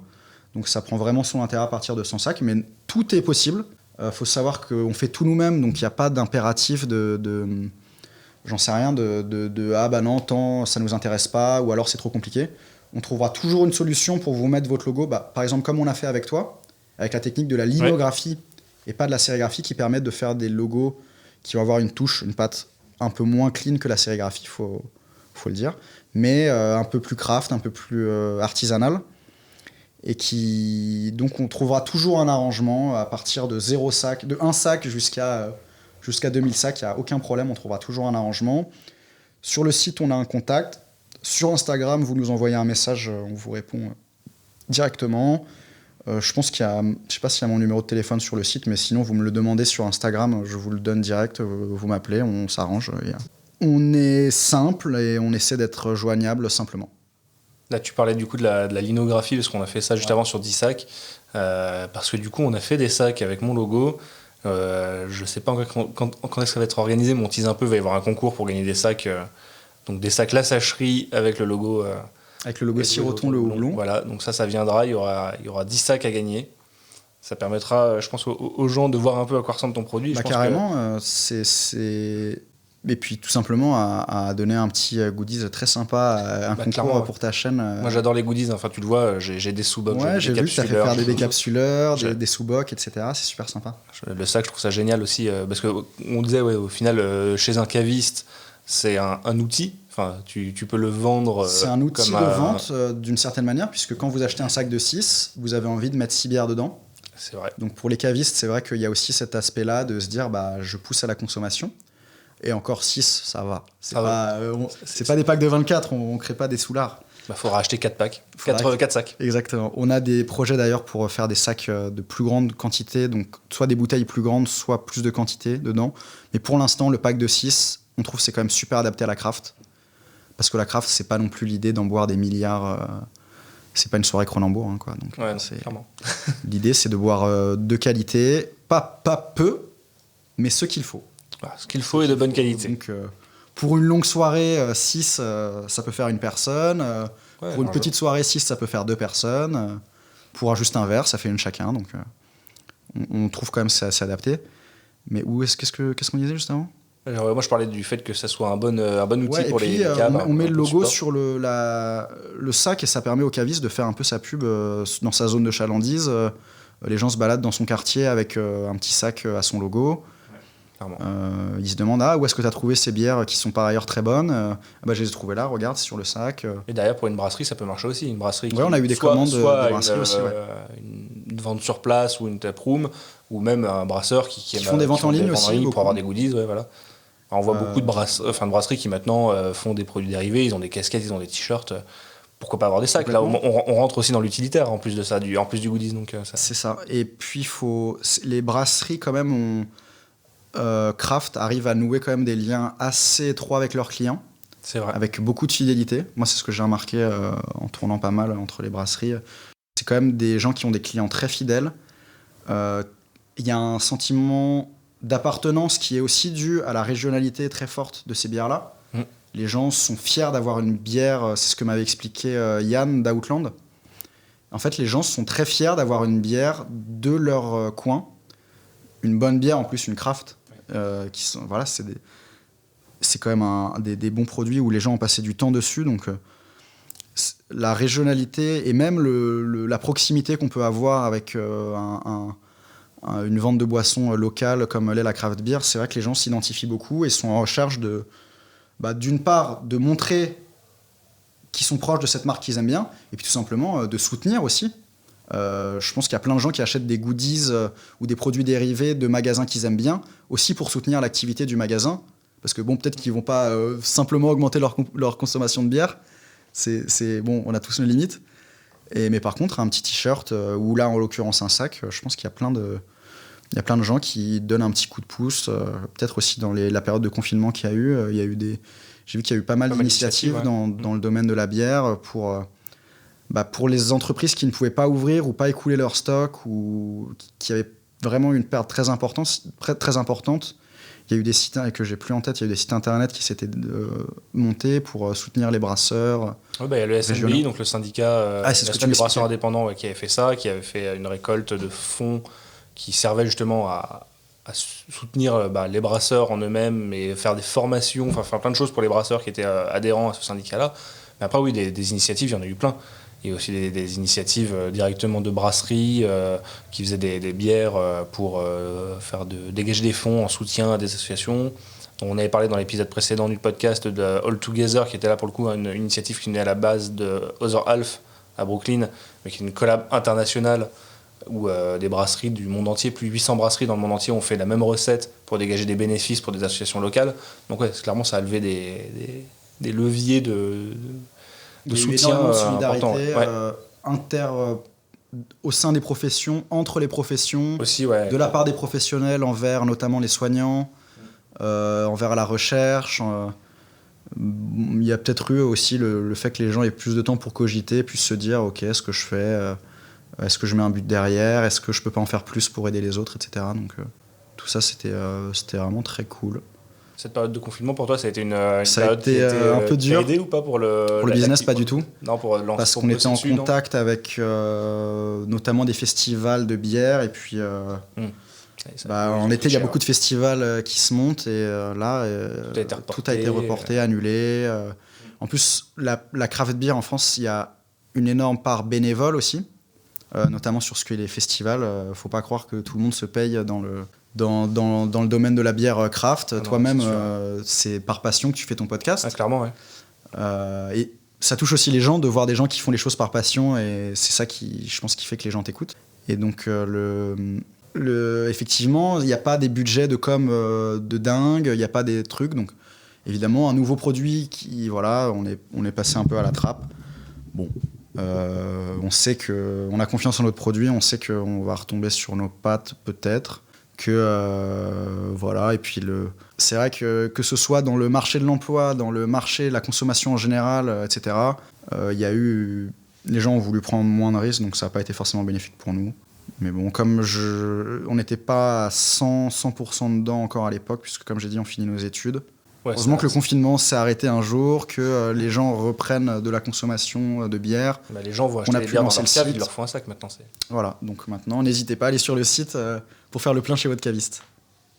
Speaker 3: Donc ça prend vraiment son intérêt à partir de 100 sacs. Mais tout est possible. Faut savoir qu'on fait tout nous-mêmes, donc il n'y a pas d'impératif j'en sais rien, ah bah non, tant ça ne nous intéresse pas, ou alors c'est trop compliqué. On trouvera toujours une solution pour vous mettre votre logo, par exemple comme on a fait avec toi, avec la technique de la linographie et pas de la sérigraphie qui permettent de faire des logos qui vont avoir une touche, une patte un peu moins clean que la sérigraphie, faut le dire, mais un peu plus craft, un peu plus artisanal. Et donc on trouvera toujours un arrangement à partir de 0 sac, de 1 sac jusqu'à 2000 sacs, il n'y a aucun problème, on trouvera toujours un arrangement. Sur le site, on a un contact. Sur Instagram, vous nous envoyez un message, on vous répond directement. Je pense je ne sais pas s'il y a mon numéro de téléphone sur le site, mais sinon vous me le demandez sur Instagram, je vous le donne direct, vous m'appelez, on s'arrange. On est simple et on essaie d'être joignable simplement.
Speaker 2: Là, tu parlais du coup de la linographie, parce qu'on a fait ça juste avant sur 10 sacs. Parce que du coup, on a fait des sacs avec mon logo. Je ne sais pas quand est-ce que ça va être organisé, mais on tease un peu, il va y avoir un concours pour gagner des sacs. Donc des sacs La Sacherie avec le logo.
Speaker 3: Avec le logo Siroton, le houblon.
Speaker 2: Voilà, donc ça viendra, il y aura 10 sacs à gagner. Ça permettra, je pense, aux gens de voir un peu à quoi ressemble ton produit.
Speaker 3: Bah, carrément, Et puis tout simplement à donner un petit goodies très sympa, un concours pour ta chaîne.
Speaker 2: Moi j'adore les goodies, enfin tu le vois, j'ai des sous-bocs.
Speaker 3: Ouais, j'ai vu que tu as fait faire des décapsuleurs, des sous-bocs, etc. C'est super sympa.
Speaker 2: Le sac, je trouve ça génial aussi, parce qu'on disait, au final, chez un caviste, c'est un outil. Enfin, tu peux le vendre.
Speaker 3: C'est un outil de vente d'une certaine manière, puisque quand vous achetez un sac de 6, vous avez envie de mettre 6 bières dedans.
Speaker 2: C'est vrai.
Speaker 3: Donc pour les cavistes, c'est vrai qu'il y a aussi cet aspect-là de se dire, je pousse à la consommation. Et encore 6, ça va. C'est pas des packs de 24, on crée pas des soulards.
Speaker 2: Faudra acheter 4 packs, 4 sacs.
Speaker 3: Exactement. On a des projets d'ailleurs pour faire des sacs de plus grande quantité, donc soit des bouteilles plus grandes, soit plus de quantité dedans. Mais pour l'instant, le pack de 6, on trouve que c'est quand même super adapté à la craft. Parce que la craft, c'est pas non plus l'idée d'en boire des milliards. C'est pas une soirée Cronenbourg, hein, quoi. Donc,
Speaker 2: clairement.
Speaker 3: L'idée, c'est de boire de qualité, pas peu, mais ce qu'il faut.
Speaker 2: Ce qu'il faut est de bonne qualité.
Speaker 3: Donc, pour une longue soirée, 6, ça peut faire une personne. Pour une petite soirée, 6, ça peut faire 2 personnes. Pour juste un verre, ça fait une chacun. Donc, on trouve quand même c'est assez adapté. Mais qu'est-ce qu'on disait juste avant ?
Speaker 2: Moi, je parlais du fait que ça soit un bon outil pour les caves.
Speaker 3: On met le logo sur le sac et ça permet au caviste de faire un peu sa pub dans sa zone de chalandise. Les gens se baladent dans son quartier avec un petit sac à son logo. Ils se demandent où est-ce que tu as trouvé ces bières qui sont par ailleurs très bonnes. Je les ai trouvées là, regarde, c'est sur le sac.
Speaker 2: Et d'ailleurs, pour une brasserie, ça peut marcher aussi. Une brasserie
Speaker 3: on a eu des commandes de brasserie aussi.
Speaker 2: Une vente sur place ou une taproom, ou même un brasseur qui
Speaker 3: font des ventes en ligne aussi
Speaker 2: pour avoir des goodies. Voilà. On voit beaucoup de brasseries qui maintenant font des produits dérivés, ils ont des casquettes, ils ont des t-shirts. Pourquoi pas avoir des sacs ? Là, on rentre aussi dans l'utilitaire en plus de ça, en plus du goodies. Donc,
Speaker 3: c'est ça. Et puis, les brasseries, quand même, Craft arrive à nouer quand même des liens assez étroits avec leurs clients.
Speaker 2: C'est vrai.
Speaker 3: Avec beaucoup de fidélité. Moi, c'est ce que j'ai remarqué en tournant pas mal entre les brasseries. C'est quand même des gens qui ont des clients très fidèles. Il y a un sentiment d'appartenance qui est aussi dû à la régionalité très forte de ces bières-là. Les gens sont fiers d'avoir une bière, c'est ce que m'avait expliqué Yann d'Outland. En fait, les gens sont très fiers d'avoir une bière de leur coin, une bonne bière, en plus une craft. C'est quand même des bons produits où les gens ont passé du temps dessus. Donc, la régionalité et même la proximité qu'on peut avoir avec une vente de boissons locale comme l'est la craft beer, c'est vrai que les gens s'identifient beaucoup et sont en recherche d'une part de montrer qu'ils sont proches de cette marque qu'ils aiment bien et puis tout simplement de soutenir aussi. Je pense qu'il y a plein de gens qui achètent des goodies ou des produits dérivés de magasins qu'ils aiment bien aussi pour soutenir l'activité du magasin, parce que peut-être qu'ils vont pas simplement augmenter leur consommation de bière, on a tous nos limites, mais par contre un petit t-shirt ou là en l'occurrence un sac, je pense qu'il y a plein de gens qui donnent un petit coup de pouce, peut-être aussi dans la période de confinement qu'il y a eu. J'ai vu qu'il y a eu pas mal d'initiatives dans le domaine de la bière pour pour les entreprises qui ne pouvaient pas ouvrir ou pas écouler leur stock ou qui avaient vraiment une perte très importante, il y a eu des sites que j'ai plus en tête, il y a eu des sites internet qui s'étaient montés pour soutenir les brasseurs.
Speaker 2: Il y a le SNBI, donc le syndicat national des brasseurs indépendants, qui avait fait ça, qui avait fait une récolte de fonds qui servait justement à soutenir les brasseurs en eux-mêmes et faire des formations, faire plein de choses pour les brasseurs qui étaient adhérents à ce syndicat-là. Mais après, oui, des initiatives, il y en a eu plein. Il y a aussi des initiatives directement de brasseries qui faisaient des bières pour dégager des fonds en soutien à des associations. On avait parlé dans l'épisode précédent du podcast de All Together, qui était là pour le coup une initiative qui venait à la base de Other Half à Brooklyn, mais qui est une collab internationale où des brasseries du monde entier, plus de 800 brasseries dans le monde entier, ont fait la même recette pour dégager des bénéfices pour des associations locales. Donc clairement, ça a levé des leviers de soutien,
Speaker 3: de solidarité au sein des professions, entre les professions,
Speaker 2: aussi,
Speaker 3: de la part des professionnels envers notamment les soignants, envers la recherche. Il y a peut-être eu aussi le fait que les gens aient plus de temps pour cogiter, puissent se dire ok, est-ce que je fais, est-ce que je mets un but derrière, est-ce que je peux pas en faire plus pour aider les autres, etc. Donc tout ça c'était vraiment très cool.
Speaker 2: Cette période de confinement, pour toi, ça a été une
Speaker 3: période qui était un peu dur.
Speaker 2: Aidé ou pas pour le
Speaker 3: business, pas du tout.
Speaker 2: Non, pour lancer.
Speaker 3: Parce qu'on était en contact avec notamment des festivals de bière. Et puis, en été, il y a beaucoup de festivals qui se montent. Et là, tout a été reporté, annulé. En plus, la craft beer en France, il y a une énorme part bénévole aussi, notamment sur ce que les festivals. Il ne faut pas croire que tout le monde se paye dans le domaine de la bière craft. Toi-même, c'est par passion que tu fais ton podcast.
Speaker 2: Clairement, ouais.
Speaker 3: Et ça touche aussi les gens de voir des gens qui font les choses par passion, et c'est ça je pense, qui fait que les gens t'écoutent. Et donc, effectivement, il n'y a pas des budgets de com de dingue, il n'y a pas des trucs. Donc, évidemment, un nouveau produit on est passé un peu à la trappe. Bon. On sait qu'on a confiance en notre produit, on sait qu'on va retomber sur nos pattes peut-être. Et puis c'est vrai que ce soit dans le marché de l'emploi, dans le marché de la consommation en général, etc., les gens ont voulu prendre moins de risques, donc ça n'a pas été forcément bénéfique pour nous. Mais bon, comme on n'était pas à 100% dedans encore à l'époque, puisque comme j'ai dit, on finit nos études. Heureusement que le confinement s'est arrêté un jour, que les gens reprennent de la consommation de bière.
Speaker 2: Les gens vont acheter des bières dans leur cave, ils leur font un sac maintenant.
Speaker 3: Voilà, donc maintenant, n'hésitez pas à aller sur le site pour faire le plein chez votre caviste.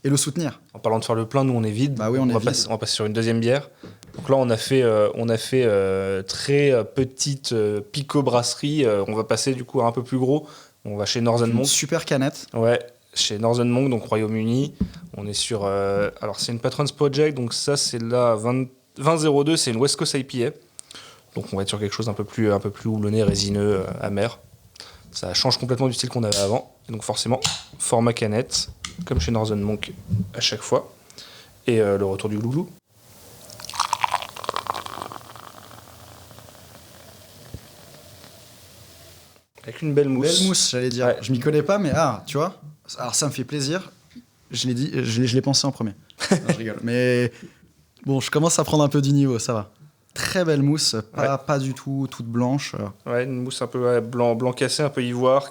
Speaker 3: Et le soutenir.
Speaker 2: En parlant de faire le plein, nous on est vide. On va passer sur une deuxième bière. Donc là, on a fait très petite Pico brasserie. On va passer du coup à un peu plus gros. On va chez Northern Monk.
Speaker 3: Super canette.
Speaker 2: Ouais. Chez Northern Monk, donc Royaume-Uni. On est sur... alors, c'est une Patrons Project, donc ça, c'est la 2002, c'est une West Coast IPA. Donc, on va être sur quelque chose un peu plus houblonné, résineux, amer. Ça change complètement du style qu'on avait avant. Et donc, forcément, format canette, comme chez Northern Monk à chaque fois. Et le retour du glouglou. Avec une belle mousse.
Speaker 3: Belle mousse, j'allais dire. Ouais. Je m'y connais pas, mais tu vois. Alors ça me fait plaisir. Je l'ai pensé en premier. Non, je rigole. Mais bon, je commence à prendre un peu du niveau, ça va. Très belle mousse, pas du tout toute blanche.
Speaker 2: Ouais, une mousse un peu blanc cassé, un peu ivoire,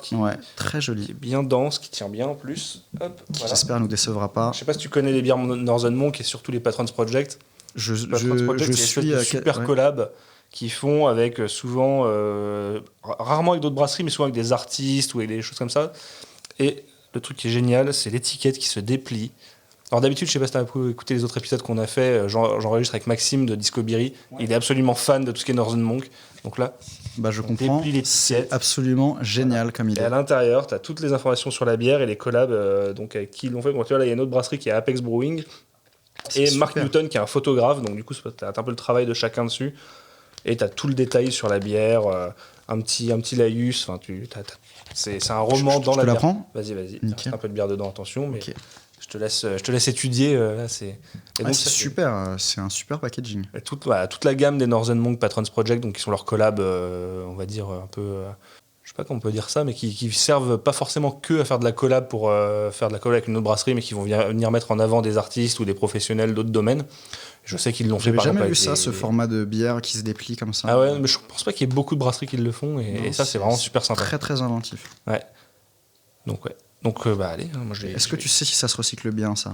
Speaker 3: très jolie.
Speaker 2: Qui est bien dense, qui tient bien en plus. Hop,
Speaker 3: qui j'espère nous décevra pas.
Speaker 2: Je sais pas si tu connais les bières Northern Monk et surtout les Patrons Project.
Speaker 3: Je suis
Speaker 2: super collab qui font avec souvent, rarement avec d'autres brasseries, mais souvent avec des artistes ou avec des choses comme ça. Et le truc qui est génial, c'est l'étiquette qui se déplie. Alors d'habitude, je sais pas si tu as écouté les autres épisodes qu'on a fait, j'enregistre avec Maxime de Discoberry. Ouais. Il est absolument fan de tout ce qui est Northern Monk. Donc là,
Speaker 3: je comprends. C'est absolument génial comme idée.
Speaker 2: Et à l'intérieur, tu as toutes les informations sur la bière et les collabs donc avec qui ils l'ont fait. Bon, tu vois, là, il y a une autre brasserie qui est Apex Brewing. Et super. Mark Newton qui est un photographe. Donc du coup, tu as un peu le travail de chacun dessus. Et tu as tout le détail sur la bière, un petit laïus. C'est un roman dans la bière.
Speaker 3: Tu la prends ?
Speaker 2: Vas-y. Un peu de bière dedans, attention. Mais je te laisse étudier. Là, c'est
Speaker 3: super. C'est un super packaging.
Speaker 2: Toute la gamme des Northern Monk Patrons Project, donc qui sont leurs collabs, on va dire un peu... je sais pas comment on peut dire ça, mais qui servent pas forcément que à faire de la collab pour faire de la collab avec une autre brasserie, mais qui vont venir mettre en avant des artistes ou des professionnels d'autres domaines. Je sais qu'ils l'ont fait
Speaker 3: J'avais
Speaker 2: par
Speaker 3: jamais
Speaker 2: exemple
Speaker 3: vu
Speaker 2: avec
Speaker 3: ça, ce format de bière qui se déplie comme ça.
Speaker 2: Ah ouais, mais je pense pas qu'il y ait beaucoup de brasseries qui le font, et
Speaker 3: Non,
Speaker 2: ça c'est vraiment super sympa.
Speaker 3: Très très inventif.
Speaker 2: Ouais. Donc allez, hein, moi
Speaker 3: Est-ce que tu sais si ça se recycle bien, ça?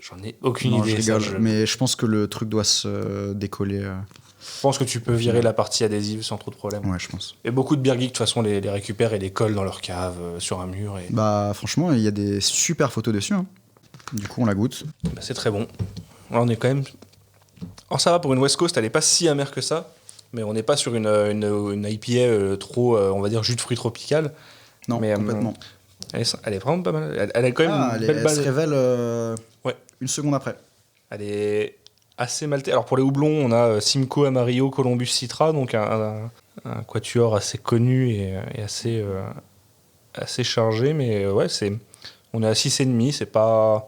Speaker 2: J'en ai aucune
Speaker 3: Non,
Speaker 2: idée.
Speaker 3: je rigole,
Speaker 2: ça,
Speaker 3: mais je pense que le truc doit se décoller.
Speaker 2: Je pense que tu peux virer la partie adhésive sans trop de problème.
Speaker 3: Ouais, je pense.
Speaker 2: Et beaucoup de beer geeks de toute façon les récupèrent et les collent dans leur cave sur un mur. Et...
Speaker 3: Bah franchement, il y a des super photos dessus. Hein. Du coup, on la goûte.
Speaker 2: Bah, c'est très bon. Là, on est quand même. Alors ça va, pour une West Coast, elle est pas si amère que ça, mais on n'est pas sur une IPA trop, on va dire, jus de fruits tropical.
Speaker 3: Non,
Speaker 2: mais,
Speaker 3: complètement.
Speaker 2: Elle est vraiment pas mal. Elle a quand même une belle
Speaker 3: elle
Speaker 2: base.
Speaker 3: se révèle
Speaker 2: Ouais.
Speaker 3: une seconde après.
Speaker 2: Elle est assez maltée. Alors pour les houblons, on a Simcoe, Amarillo, Columbus, Citra, donc un quatuor assez connu et assez chargé, mais ouais, on est à 6,5,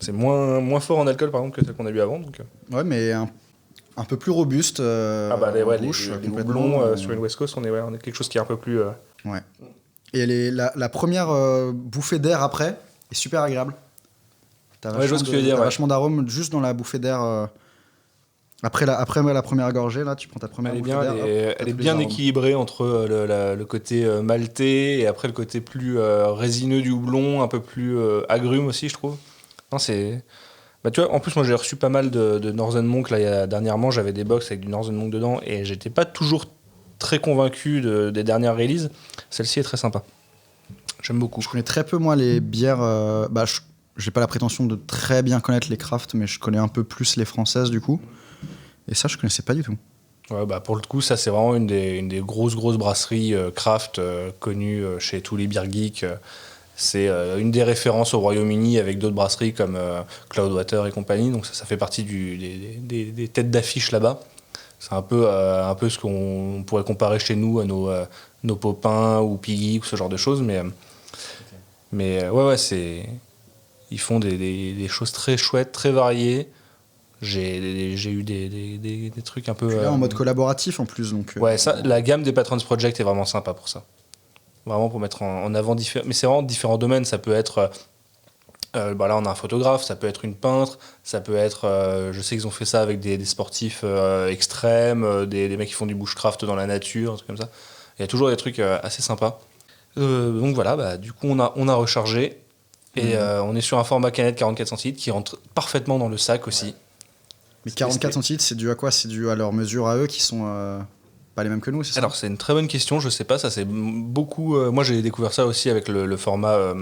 Speaker 2: c'est moins fort en alcool par exemple que celle qu'on a bu avant. Donc.
Speaker 3: Ouais, mais un peu plus robuste.
Speaker 2: Les
Speaker 3: bouche,
Speaker 2: les
Speaker 3: complètement,
Speaker 2: houblons sur une West Coast, on est quelque chose qui est un peu plus.
Speaker 3: Ouais. Et la première bouffée d'air après est super agréable. T'as
Speaker 2: Ouais, je vois ce que tu veux dire.
Speaker 3: t'as
Speaker 2: Ouais.
Speaker 3: vachement d'arôme juste dans la bouffée d'air. Après la première gorgée, là, tu prends ta première
Speaker 2: Elle est
Speaker 3: bouffée
Speaker 2: bien,
Speaker 3: d'air.
Speaker 2: elle est bien équilibrée entre le côté maltais et après le côté plus résineux du houblon, un peu plus agrume aussi, je trouve. Non, c'est. Bah, tu vois, en plus, moi j'ai reçu pas mal de Northern Monk. Là, dernièrement, j'avais des box avec du Northern Monk dedans et j'étais pas toujours très convaincu des dernières releases. Celle-ci est très sympa. J'aime beaucoup.
Speaker 3: Je connais très peu, moi, les bières. J'ai pas la prétention de très bien connaître les crafts, mais je connais un peu plus les françaises, du coup. Et ça, je connaissais pas du tout.
Speaker 2: Ouais, bah pour le coup, ça c'est vraiment une des grosses brasseries craft connues chez tous les beer geeks. C'est une des références au Royaume-Uni avec d'autres brasseries comme Cloudwater et compagnie. Donc ça fait partie des têtes d'affiche là-bas. C'est un peu ce qu'on pourrait comparer chez nous à nos Popins ou Piggy ou ce genre de choses. Mais ouais, ils font des choses très chouettes, très variées. J'ai eu des trucs un peu...
Speaker 3: Puis là, en mode collaboratif, en plus. Donc,
Speaker 2: ouais, la gamme des Patrons Project est vraiment sympa pour ça. Vraiment pour mettre en avant différents... Mais c'est vraiment différents domaines. Ça peut être... là, on a un photographe, ça peut être une peintre, ça peut être... je sais qu'ils ont fait ça avec des sportifs extrêmes, des mecs qui font du bushcraft dans la nature, un truc comme ça. Il y a toujours des trucs assez sympas. Donc voilà, bah, du coup, on a rechargé. Et on est sur un format canette 44 centilitres qui rentre parfaitement dans le sac aussi.
Speaker 3: Mais 44 centilitres, c'est dû à quoi? C'est dû à leurs mesures à eux qui sont pas les mêmes que nous, c'est ça?
Speaker 2: Alors, c'est une très bonne question, je sais pas, ça c'est beaucoup... moi, j'ai découvert ça aussi avec le format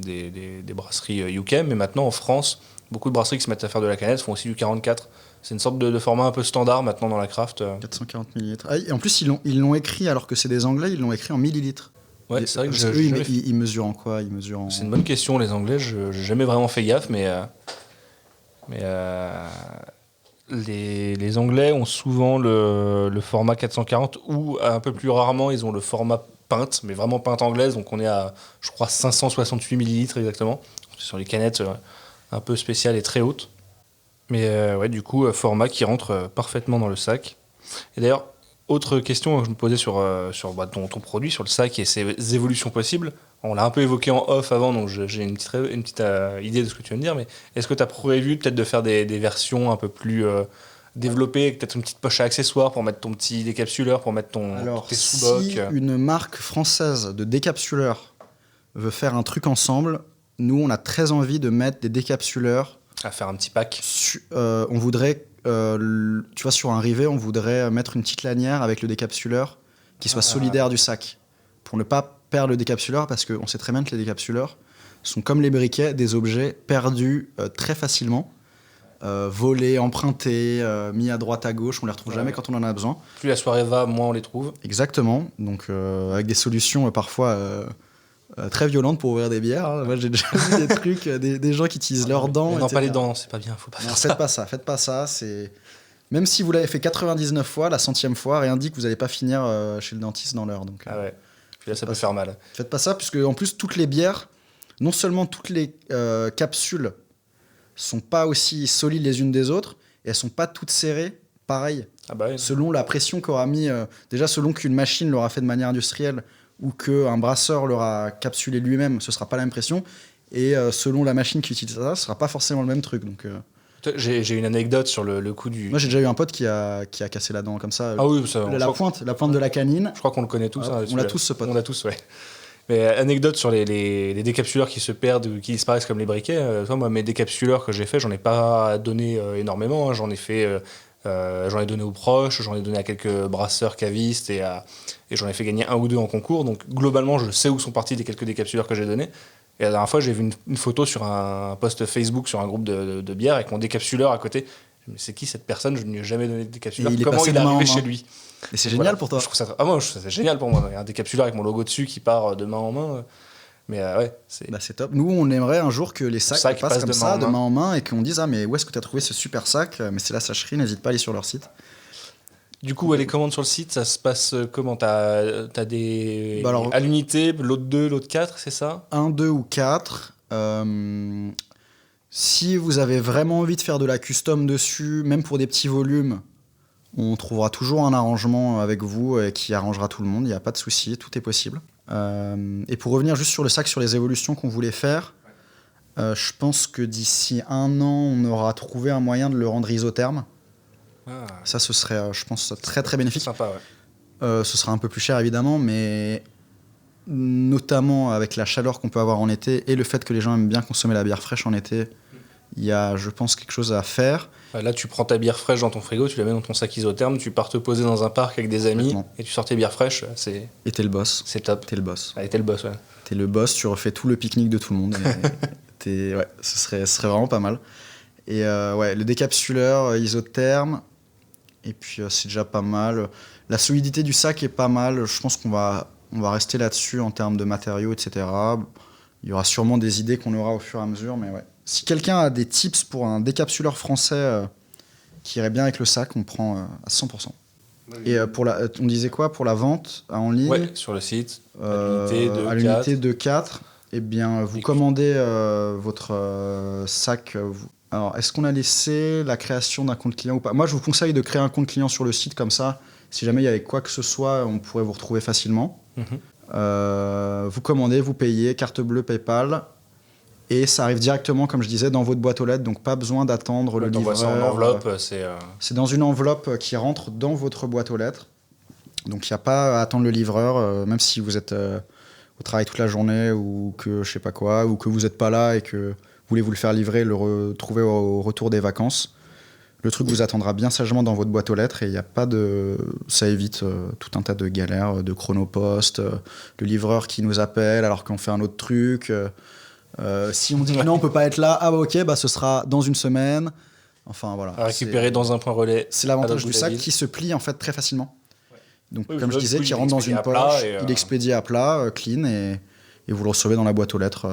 Speaker 2: des brasseries UK, mais maintenant, en France, beaucoup de brasseries qui se mettent à faire de la canette font aussi du 44. C'est une sorte de format un peu standard maintenant dans la craft.
Speaker 3: 440 millilitres. Ah, et en plus, ils l'ont écrit, alors que c'est des Anglais, ils l'ont écrit en millilitres.
Speaker 2: Ouais, c'est vrai que
Speaker 3: eux, ils mesurent en quoi? Ils mesurent en...
Speaker 2: C'est une bonne question, les Anglais, j'ai jamais vraiment fait gaffe, mais les Anglais ont souvent le format 440 ou un peu plus rarement ils ont le format pinte, mais vraiment pinte anglaise, donc on est à je crois 568 millilitres exactement. C'est sur les canettes un peu spéciales et très hautes. Mais ouais, du coup, format qui rentre parfaitement dans le sac. Et d'ailleurs, autre question que je me posais sur ton produit, sur le sac et ses évolutions possibles. On l'a un peu évoqué en off avant, donc j'ai une petite idée de ce que tu viens de dire, mais est-ce que tu as prévu peut-être de faire des versions un peu plus développées, peut-être une petite poche à accessoires pour mettre ton petit décapsuleur, pour mettre tes sous-bocs?
Speaker 3: Si une marque française de décapsuleurs veut faire un truc ensemble, nous, on a très envie de mettre des décapsuleurs.
Speaker 2: À faire un petit pack.
Speaker 3: On voudrait, tu vois, sur un rivet, on voudrait mettre une petite lanière avec le décapsuleur qui soit solidaire du sac, pour ne pas perdre le décapsuleur, parce qu'on sait très bien que les décapsuleurs sont comme les briquets, des objets perdus très facilement, volés, empruntés, mis à droite à gauche, on les retrouve jamais quand on en a besoin.
Speaker 2: Plus la soirée va, moins on les trouve.
Speaker 3: Exactement, donc avec des solutions parfois très violentes pour ouvrir des bières. Hein. Moi j'ai déjà vu des trucs, des gens qui utilisent leurs dents.
Speaker 2: Non,
Speaker 3: etc.
Speaker 2: pas les dents, c'est pas bien, faut pas faire ça.
Speaker 3: Faites pas ça. Même si vous l'avez fait 99 fois, la 100e fois, rien dit que vous n'allez pas finir chez le dentiste dans l'heure. Donc,
Speaker 2: ah ouais. Puis là, ça peut faire mal.
Speaker 3: Faites pas ça, puisque en plus, toutes les bières, non seulement toutes les capsules sont pas aussi solides les unes des autres, et elles sont pas toutes serrées pareil.
Speaker 2: Ah bah oui.
Speaker 3: Selon la pression qu'aura mis, déjà selon qu'une machine l'aura fait de manière industrielle ou qu'un brasseur l'aura capsulé lui-même, ce sera pas la même pression. Et selon la machine qui utilise ça, ce sera pas forcément le même truc. Donc
Speaker 2: J'ai une anecdote sur le coup du.
Speaker 3: Moi, j'ai déjà eu un pote qui a cassé la dent comme ça.
Speaker 2: Ah oui, ça,
Speaker 3: La pointe de la canine.
Speaker 2: Je crois qu'on le connaît tous.
Speaker 3: On l'a tous, ce pote.
Speaker 2: On l'a tous, ouais. Mais anecdote sur les décapsuleurs qui se perdent ou qui disparaissent comme les briquets. Moi, mes décapsuleurs que j'ai fait, j'en ai pas donné énormément. Hein. J'en ai donné aux proches, j'en ai donné à quelques brasseurs cavistes et j'en ai fait gagner 1 ou 2 en concours. Donc globalement, je sais où sont partis les quelques décapsuleurs que j'ai donnés. Et la dernière fois, j'ai vu une photo sur un post Facebook sur un groupe de bière avec mon décapsuleur à côté. Mais c'est qui cette personne? Je ne lui ai jamais donné de décapsuleur. Comment il est arrivé chez lui?
Speaker 3: Et c'est génial pour toi.
Speaker 2: Je trouve ça, moi, je trouve ça génial pour moi. Il y a un décapsuleur avec mon logo dessus qui part de main en main. Mais ouais,
Speaker 3: c'est top. Nous, on aimerait un jour que les sacs passent comme ça, de main en main, et qu'on dise « Ah, mais où est-ce que tu as trouvé ce super sac ?» Mais c'est la sacherie, n'hésite pas à aller sur leur site.
Speaker 2: Du coup, les commandes sur le site, ça se passe comment? T'as des... à l'unité, l'autre 2, l'autre 4, c'est ça?
Speaker 3: 1, 2 ou 4. Si vous avez vraiment envie de faire de la custom dessus, même pour des petits volumes, on trouvera toujours un arrangement avec vous qui arrangera tout le monde, il n'y a pas de souci, tout est possible. Et pour revenir juste sur le sac, sur les évolutions qu'on voulait faire, je pense que d'ici 1 an, on aura trouvé un moyen de le rendre isotherme. Ça, ce serait, je pense, très très bénéfique.
Speaker 2: Sympa, ouais.
Speaker 3: Ce sera un peu plus cher évidemment, mais notamment avec la chaleur qu'on peut avoir en été et le fait que les gens aiment bien consommer la bière fraîche en été, il y a, je pense, quelque chose à faire.
Speaker 2: Là, tu prends ta bière fraîche dans ton frigo, tu la mets dans ton sac isotherme, tu pars te poser dans un parc avec des amis et tu sors tes bières fraîches.
Speaker 3: Et t'es le boss.
Speaker 2: C'est top.
Speaker 3: T'es le boss.
Speaker 2: T'es le boss, ouais.
Speaker 3: T'es le boss, tu refais tout le pique-nique de tout le monde. Ouais, ce serait vraiment pas mal. Et ouais, le décapsuleur isotherme, et puis c'est déjà pas mal. La solidité du sac est pas mal. Je pense qu'on va rester là-dessus en termes de matériaux, etc. Il y aura sûrement des idées qu'on aura au fur et à mesure, mais ouais. Si quelqu'un a des tips pour un décapsuleur français qui irait bien avec le sac, on prend à 100%. Et on disait quoi pour la vente en ligne?
Speaker 2: Ouais, sur le site, à
Speaker 3: l'unité de 4. Eh bien, vous commandez votre sac. Alors, est-ce qu'on a laissé la création d'un compte client ou pas? Moi, je vous conseille de créer un compte client sur le site, comme ça, si jamais il y avait quoi que ce soit, on pourrait vous retrouver facilement. Vous commandez, vous payez, carte bleue, PayPal, et ça arrive directement, comme je disais, dans votre boîte aux lettres, donc pas besoin d'attendre le livreur.
Speaker 2: Ça en enveloppe,
Speaker 3: c'est dans une enveloppe qui rentre dans votre boîte aux lettres, donc il n'y a pas à attendre le livreur, même si vous êtes au travail toute la journée ou que je sais pas quoi, ou que vous n'êtes pas là et que voulez vous le faire livrer, le retrouver au retour des vacances. Le truc vous attendra bien sagement dans votre boîte aux lettres et il y a pas de, ça évite tout un tas de galères, de chronopost, le livreur qui nous appelle alors qu'on fait un autre truc. Si on dit non, on peut pas être là, ah bah ok, bah ce sera dans une semaine. Enfin voilà.
Speaker 2: À récupérer dans un point relais.
Speaker 3: C'est l'avantage du sac qui se plie en fait très facilement. Donc comme je disais, qui rentre dans une poche, il est expédié à plat, clean et vous le recevez dans la boîte aux lettres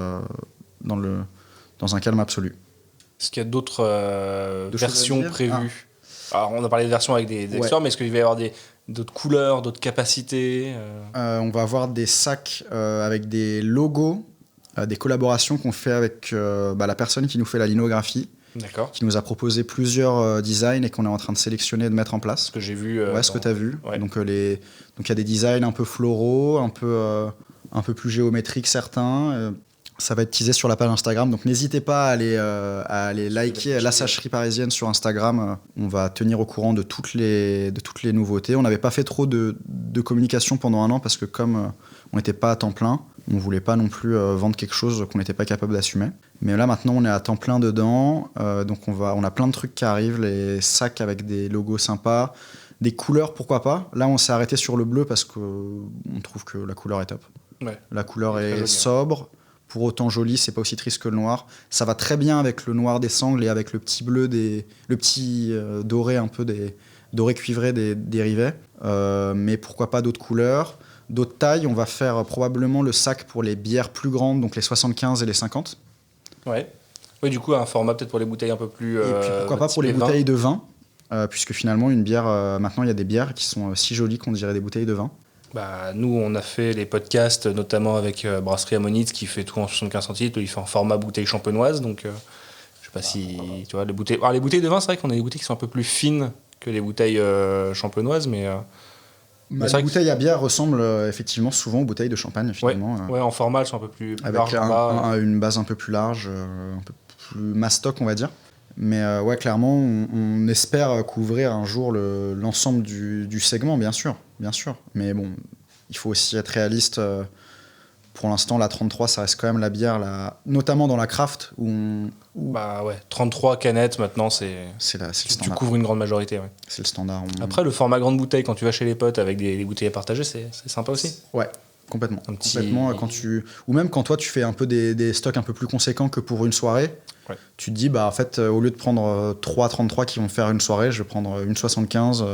Speaker 3: dans un calme absolu.
Speaker 2: Est-ce qu'il y a d'autres versions prévues? Alors, on a parlé de versions avec des accessoires, mais est-ce qu'il va y avoir d'autres couleurs, d'autres capacités?
Speaker 3: On va avoir des sacs avec des logos, des collaborations qu'on fait avec la personne qui nous fait la linographie, qui nous a proposé plusieurs designs et qu'on est en train de sélectionner et de mettre en place.
Speaker 2: Ce que j'ai vu.
Speaker 3: Ce que tu as vu. Ouais. Donc, il y a des designs un peu floraux, un peu plus géométriques certains. Ça va être teasé sur la page Instagram, donc n'hésitez pas à aller liker la sacherie parisienne sur Instagram. On va tenir au courant de toutes les nouveautés. On n'avait pas fait trop de communication pendant 1 an parce que comme on n'était pas à temps plein, on ne voulait pas non plus vendre quelque chose qu'on n'était pas capable d'assumer. Mais là maintenant on est à temps plein dedans, donc on a plein de trucs qui arrivent, les sacs avec des logos sympas, des couleurs pourquoi pas. Là on s'est arrêté sur le bleu parce qu'on trouve que la couleur est top. Ouais. La couleur est sobre. Pour autant joli, c'est pas aussi triste que le noir. Ça va très bien avec le noir des sangles et avec le petit bleu le petit doré un peu doré cuivré des rivets. Mais pourquoi pas d'autres couleurs, d'autres tailles. On va faire probablement le sac pour les bières plus grandes, donc les 75 et les 50.
Speaker 2: Ouais. Oui, du coup, un format peut-être pour les bouteilles un peu plus.
Speaker 3: Et puis pourquoi pas pour les bouteilles de vin, puisque finalement une bière, maintenant il y a des bières qui sont si jolies qu'on dirait des bouteilles de vin.
Speaker 2: Nous, on a fait les podcasts, notamment avec Brasserie Ammonite, qui fait tout en 75 centilitres. Il fait en format bouteille champenoise. Donc, je sais pas si. Tu vois, les bouteilles. Alors, les bouteilles de vin, c'est vrai qu'on a des bouteilles qui sont un peu plus fines que les bouteilles champenoises, mais.
Speaker 3: Les bouteilles à bière ressemblent effectivement souvent aux bouteilles de champagne, finalement.
Speaker 2: Ouais, en format, elles sont un peu plus
Speaker 3: avec
Speaker 2: larges.
Speaker 3: Une base un peu plus large, un peu plus mastoc, on va dire. Mais ouais, clairement, on espère couvrir un jour l'ensemble du segment, bien sûr. Mais bon, il faut aussi être réaliste. Pour l'instant, la 33, ça reste quand même la bière, notamment dans la craft,
Speaker 2: Bah ouais, 33 canettes maintenant, c'est
Speaker 3: le standard.
Speaker 2: Tu couvres une grande majorité. Ouais.
Speaker 3: C'est le standard.
Speaker 2: Après, le format grande bouteille, quand tu vas chez les potes avec des bouteilles à partager, c'est sympa aussi.
Speaker 3: Ouais, complètement.
Speaker 2: Petit...
Speaker 3: Complètement. Ou même quand toi, tu fais un peu des stocks un peu plus conséquents que pour une soirée, tu te dis, bah en fait, au lieu de prendre 3 33 qui vont faire une soirée, je vais prendre une 75.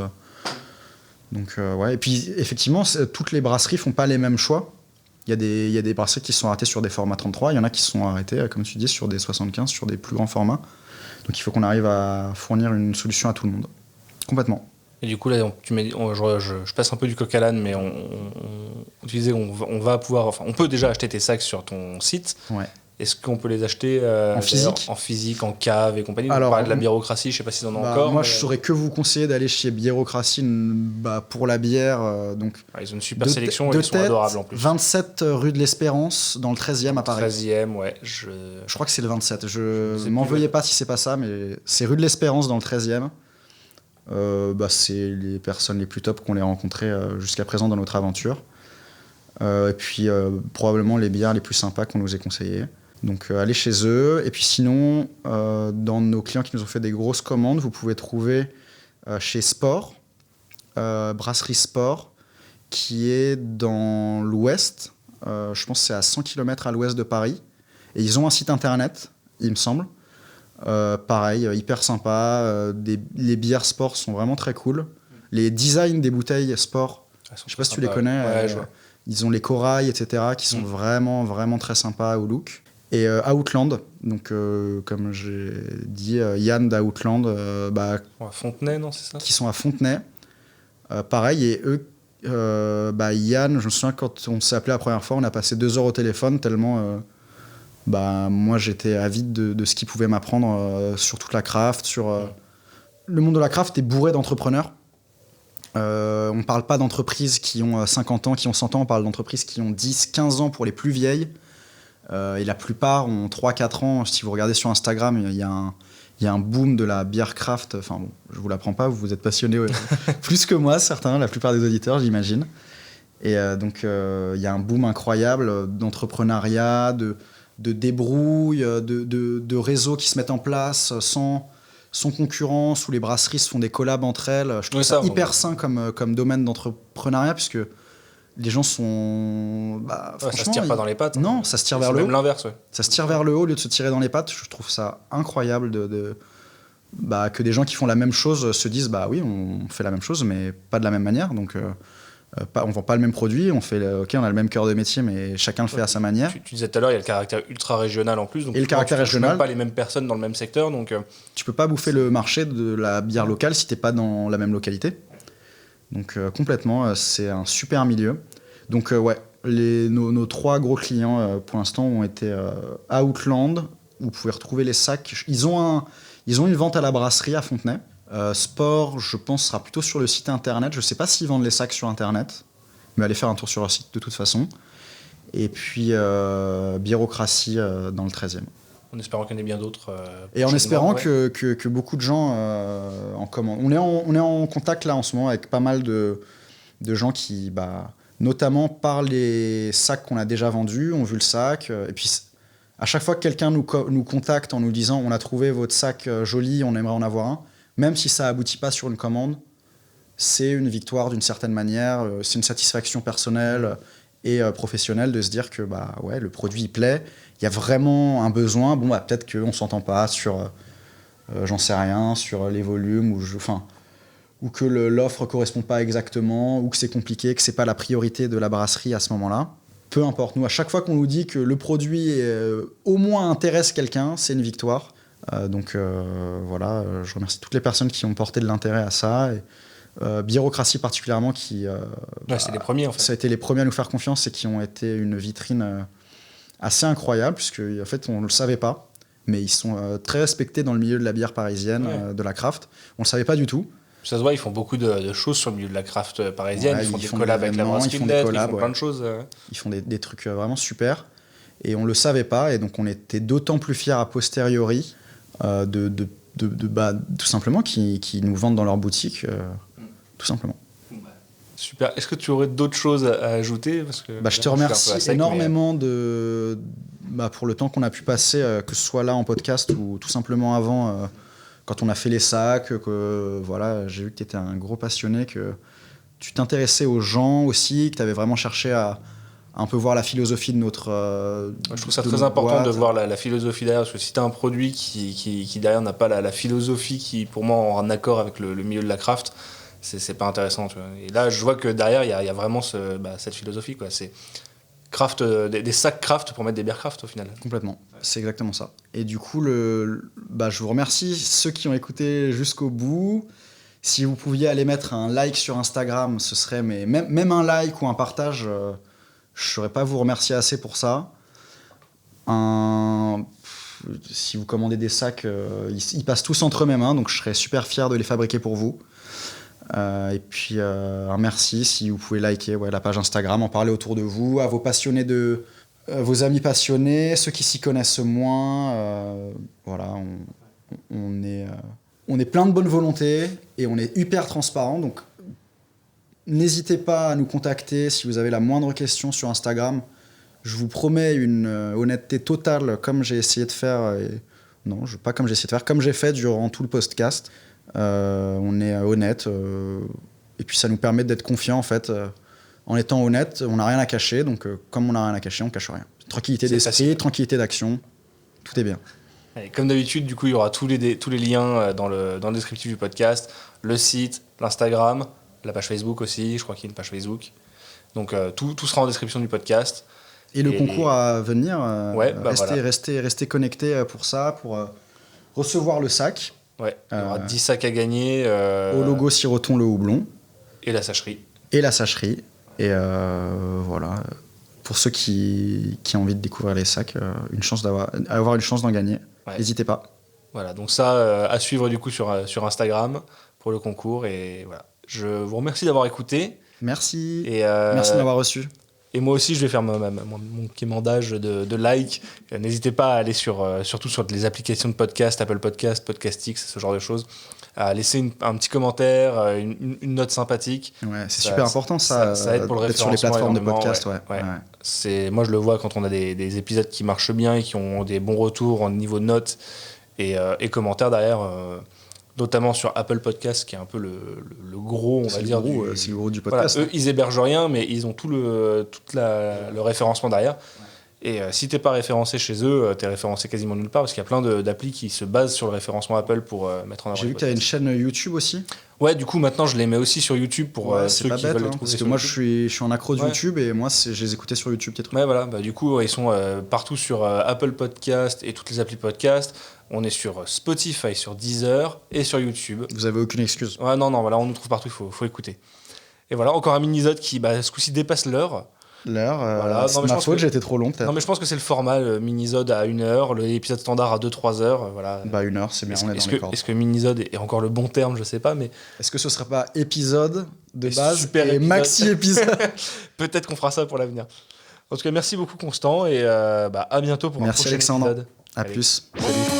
Speaker 3: Donc, ouais. Et puis, effectivement, toutes les brasseries font pas les mêmes choix. Il y a des brasseries qui se sont arrêtées sur des formats 33, il y en a qui se sont arrêtés, comme tu dis, sur des 75, sur des plus grands formats. Donc il faut qu'on arrive à fournir une solution à tout le monde. Complètement.
Speaker 2: Et du coup, là, je passe un peu du coq à l'âne, mais on va pouvoir... Enfin, on peut déjà acheter tes sacs sur ton site.
Speaker 3: Ouais.
Speaker 2: Est-ce qu'on peut les acheter en physique, en cave et compagnie?
Speaker 3: Alors,
Speaker 2: on parlait de la biérocratie, je ne sais pas s'ils en ont encore.
Speaker 3: Moi, je saurais que vous conseiller d'aller chez Biérocratie pour la bière.
Speaker 2: Ils ont une super sélection et ils sont adorables en plus.
Speaker 3: 27 rue de l'Espérance, dans le 13e à Paris.
Speaker 2: 13e, ouais. Je
Speaker 3: crois que c'est le 27. Je m'en veuillez pas si c'est pas ça, mais c'est rue de l'Espérance dans le 13e. C'est les personnes les plus top qu'on ait rencontrées jusqu'à présent dans notre aventure. Et puis, probablement les bières les plus sympas qu'on nous ait conseillées. Donc allez chez eux. Et puis sinon, dans nos clients qui nous ont fait des grosses commandes, vous pouvez trouver chez Sport, Brasserie Sport, qui est dans l'ouest. Je pense que c'est à 100 km à l'ouest de Paris. Et ils ont un site internet, il me semble. Pareil, hyper sympa. Les bières Sport sont vraiment très cool. Les designs des bouteilles Sport, je ne sais pas si tu les connais.
Speaker 2: Ouais, je vois.
Speaker 3: Ils ont les corails, etc., qui sont vraiment, vraiment très sympas au look. Et Outland, donc comme j'ai dit, Yann d'Outland,
Speaker 2: à Fontenay, non, c'est ça?
Speaker 3: Qui sont à Fontenay. Pareil, et eux, Yann, je me souviens quand on s'est appelé la première fois, on a passé 2 heures au téléphone, tellement moi j'étais avide de ce qu'il pouvait m'apprendre sur toute la craft, le monde de la craft est bourré d'entrepreneurs. On ne parle pas d'entreprises qui ont 50 ans, qui ont 100 ans, on parle d'entreprises qui ont 10, 15 ans pour les plus vieilles. Et la plupart ont 3-4 ans. Si vous regardez sur Instagram, il y a un boom de la bière craft. Enfin bon, je vous l'apprends pas, vous êtes passionnés plus que moi, certains, la plupart des auditeurs, j'imagine. Et donc il y a un boom incroyable d'entrepreneuriat, de débrouille, de réseaux qui se mettent en place sans concurrence, où les brasseries se font des collabs entre elles. Je trouve ça hyper sain comme domaine d'entrepreneuriat, puisque les gens sont...
Speaker 2: ça se tire pas dans les pattes.
Speaker 3: Non, ça se tire vers le haut.
Speaker 2: C'est même l'inverse, ouais.
Speaker 3: Ça se tire vers le haut au lieu de se tirer dans les pattes. Je trouve ça incroyable que des gens qui font la même chose se disent oui, on fait la même chose, mais pas de la même manière. Donc, on vend pas le même produit. On a le même cœur de métier, mais chacun le fait à sa manière.
Speaker 2: Tu disais tout à l'heure, il y a le caractère ultra régional en plus. Donc
Speaker 3: et le caractère régional.
Speaker 2: Même pas les mêmes personnes dans le même secteur. Donc,
Speaker 3: tu peux pas bouffer le marché de la bière locale si t'es pas dans la même localité. Donc complètement, c'est un super milieu. Donc nos 3 gros clients pour l'instant ont été Outland, où vous pouvez retrouver les sacs. Ils ont une vente à la brasserie à Fontenay. Sport, je pense, sera plutôt sur le site internet. Je ne sais pas s'ils vendent les sacs sur internet, mais allez faire un tour sur leur site de toute façon. Et puis Biérocratie dans le 13e.
Speaker 2: En espérant qu'il y en ait bien d'autres.
Speaker 3: Et en espérant que beaucoup de gens en commandent. On est en contact là en ce moment avec pas mal de gens qui, notamment par les sacs qu'on a déjà vendus, ont vu le sac. Et puis à chaque fois que quelqu'un nous contacte en nous disant on a trouvé votre sac joli, on aimerait en avoir un, même si ça aboutit pas sur une commande, c'est une victoire d'une certaine manière. C'est une satisfaction personnelle et professionnelle de se dire que le produit il plaît. Il y a vraiment un besoin. Peut-être qu'on ne s'entend pas sur, j'en sais rien, sur les volumes, ou que l'offre ne correspond pas exactement, ou que c'est compliqué, que ce n'est pas la priorité de la brasserie à ce moment-là. Peu importe. Nous, à chaque fois qu'on nous dit que le produit au moins intéresse quelqu'un, c'est une victoire. Je remercie toutes les personnes qui ont porté de l'intérêt à ça. Et, Biérocratie particulièrement, qui
Speaker 2: c'est les premiers, en fait.
Speaker 3: Ça a été les premiers à nous faire confiance et qui ont été une vitrine assez incroyable, puisque en fait on ne le savait pas, mais ils sont très respectés dans le milieu de la bière parisienne, de la craft. On ne le savait pas du tout.
Speaker 2: Ça se voit, ils font beaucoup de choses sur le milieu de la craft parisienne. Ils font des collabs avec la brasserie, ils font plein de choses.
Speaker 3: Ils font des trucs vraiment super, et on ne le savait pas, et donc on était d'autant plus fiers a posteriori de tout simplement qui nous vendent dans leur boutique, tout simplement.
Speaker 2: Super. Est-ce que tu aurais d'autres choses à ajouter? Parce que,
Speaker 3: je te remercie énormément pour le temps qu'on a pu passer, que ce soit là en podcast ou tout simplement avant, quand on a fait les sacs. J'ai vu que tu étais un gros passionné, que tu t'intéressais aux gens aussi, que tu avais vraiment cherché à un peu voir la philosophie de notre
Speaker 2: je trouve ça très important de voir la philosophie derrière, parce que si tu as un produit qui derrière n'a pas la philosophie qui, pour moi, en accord avec le milieu de la craft, c'est pas intéressant. Tu vois. Et là, je vois que derrière, il y a vraiment cette philosophie, quoi. C'est craft, des sacs craft pour mettre des bières craft, au final.
Speaker 3: Complètement, c'est exactement ça. Et du coup, je vous remercie, ceux qui ont écouté jusqu'au bout. Si vous pouviez aller mettre un like sur Instagram, ce serait, mais même un like ou un partage, je ne saurais pas vous remercier assez pour ça. Si vous commandez des sacs, ils passent tous entre mes mains, donc je serais super fier de les fabriquer pour vous. Et puis un merci si vous pouvez liker la page Instagram, en parler autour de vous, à vos passionnés vos amis passionnés, ceux qui s'y connaissent moins. On est plein de bonne volonté et on est hyper transparent, donc n'hésitez pas à nous contacter si vous avez la moindre question sur Instagram. Je vous promets une honnêteté totale, comme j'ai essayé de faire. Comme j'ai fait durant tout le podcast. On est honnête, et puis ça nous permet d'être confiants en fait. En étant honnête, on n'a rien à cacher, donc comme on n'a rien à cacher, on cache rien. Tranquillité d'esprit, tranquillité d'action, tout est bien.
Speaker 2: Et comme d'habitude, du coup, il y aura tous les liens dans le descriptif du podcast, le site, l'Instagram, la page Facebook aussi, je crois qu'il y a une page Facebook. Donc tout sera en description du podcast.
Speaker 3: Et le concours à venir, restez connectés pour ça, pour recevoir le sac.
Speaker 2: Ouais, il y aura 10 sacs à gagner.
Speaker 3: Au logo Siroton le houblon.
Speaker 2: Et la sacherie.
Speaker 3: Et voilà. Pour ceux qui ont envie de découvrir les sacs, avoir une chance d'en gagner. Ouais. N'hésitez pas.
Speaker 2: Voilà, donc ça, à suivre du coup sur Instagram pour le concours. Et voilà. Je vous remercie d'avoir écouté.
Speaker 3: Merci. Merci de m'avoir reçu.
Speaker 2: Et moi aussi, je vais faire mon quémandage de like. N'hésitez pas à aller surtout sur les applications de podcast, Apple Podcast, Podcastix, ce genre de choses, à laisser un petit commentaire, une note sympathique.
Speaker 3: Ouais, c'est super important ça
Speaker 2: aide pour le référencement
Speaker 3: sur les plateformes de podcast.
Speaker 2: Ouais. Moi, je le vois quand on a des épisodes qui marchent bien et qui ont des bons retours au niveau notes et commentaires derrière. Notamment sur Apple Podcast, qui est un peu le gros, on va dire.
Speaker 3: C'est le gros du podcast.
Speaker 2: Voilà, eux, ils hébergent rien, mais ils ont tout le référencement derrière. Et si t'es pas référencé chez eux, t'es référencé quasiment nulle part, parce qu'il y a plein d'applis qui se basent sur le référencement Apple pour mettre en avant.
Speaker 3: J'ai vu que tu as une chaîne YouTube aussi.
Speaker 2: Ouais, du coup, maintenant, je les mets aussi sur YouTube pour
Speaker 3: ceux qui veulent les trouver. Parce que moi, je suis en accro de YouTube, et moi, je les écoutais sur YouTube, tes trucs.
Speaker 2: Ouais, voilà. Du coup, ils sont partout sur Apple Podcast et toutes les applis podcast. On est sur Spotify, sur Deezer et sur YouTube.
Speaker 3: Vous avez aucune excuse.
Speaker 2: Ouais, non, voilà, on nous trouve partout, il faut écouter. Et voilà, encore un mini-zode qui, ce coup-ci, dépasse l'heure.
Speaker 3: Voilà. C'est ma faute, j'ai été trop long, peut-être.
Speaker 2: Non, mais je pense que c'est le format, le mini-zode à 1 heure, l'épisode standard à 2-3 heures. Voilà.
Speaker 3: 1 heure, c'est bien, on est dans les cordes.
Speaker 2: Est-ce que mini-zode est encore le bon terme? Je sais pas, mais...
Speaker 3: Est-ce que ce serait pas épisode de base
Speaker 2: super
Speaker 3: et maxi-épisode?
Speaker 2: Peut-être qu'on fera ça pour l'avenir. En tout cas, merci beaucoup, Constant, et à bientôt pour un prochain épisode.
Speaker 3: Merci, Alexandre. À plus. Salut.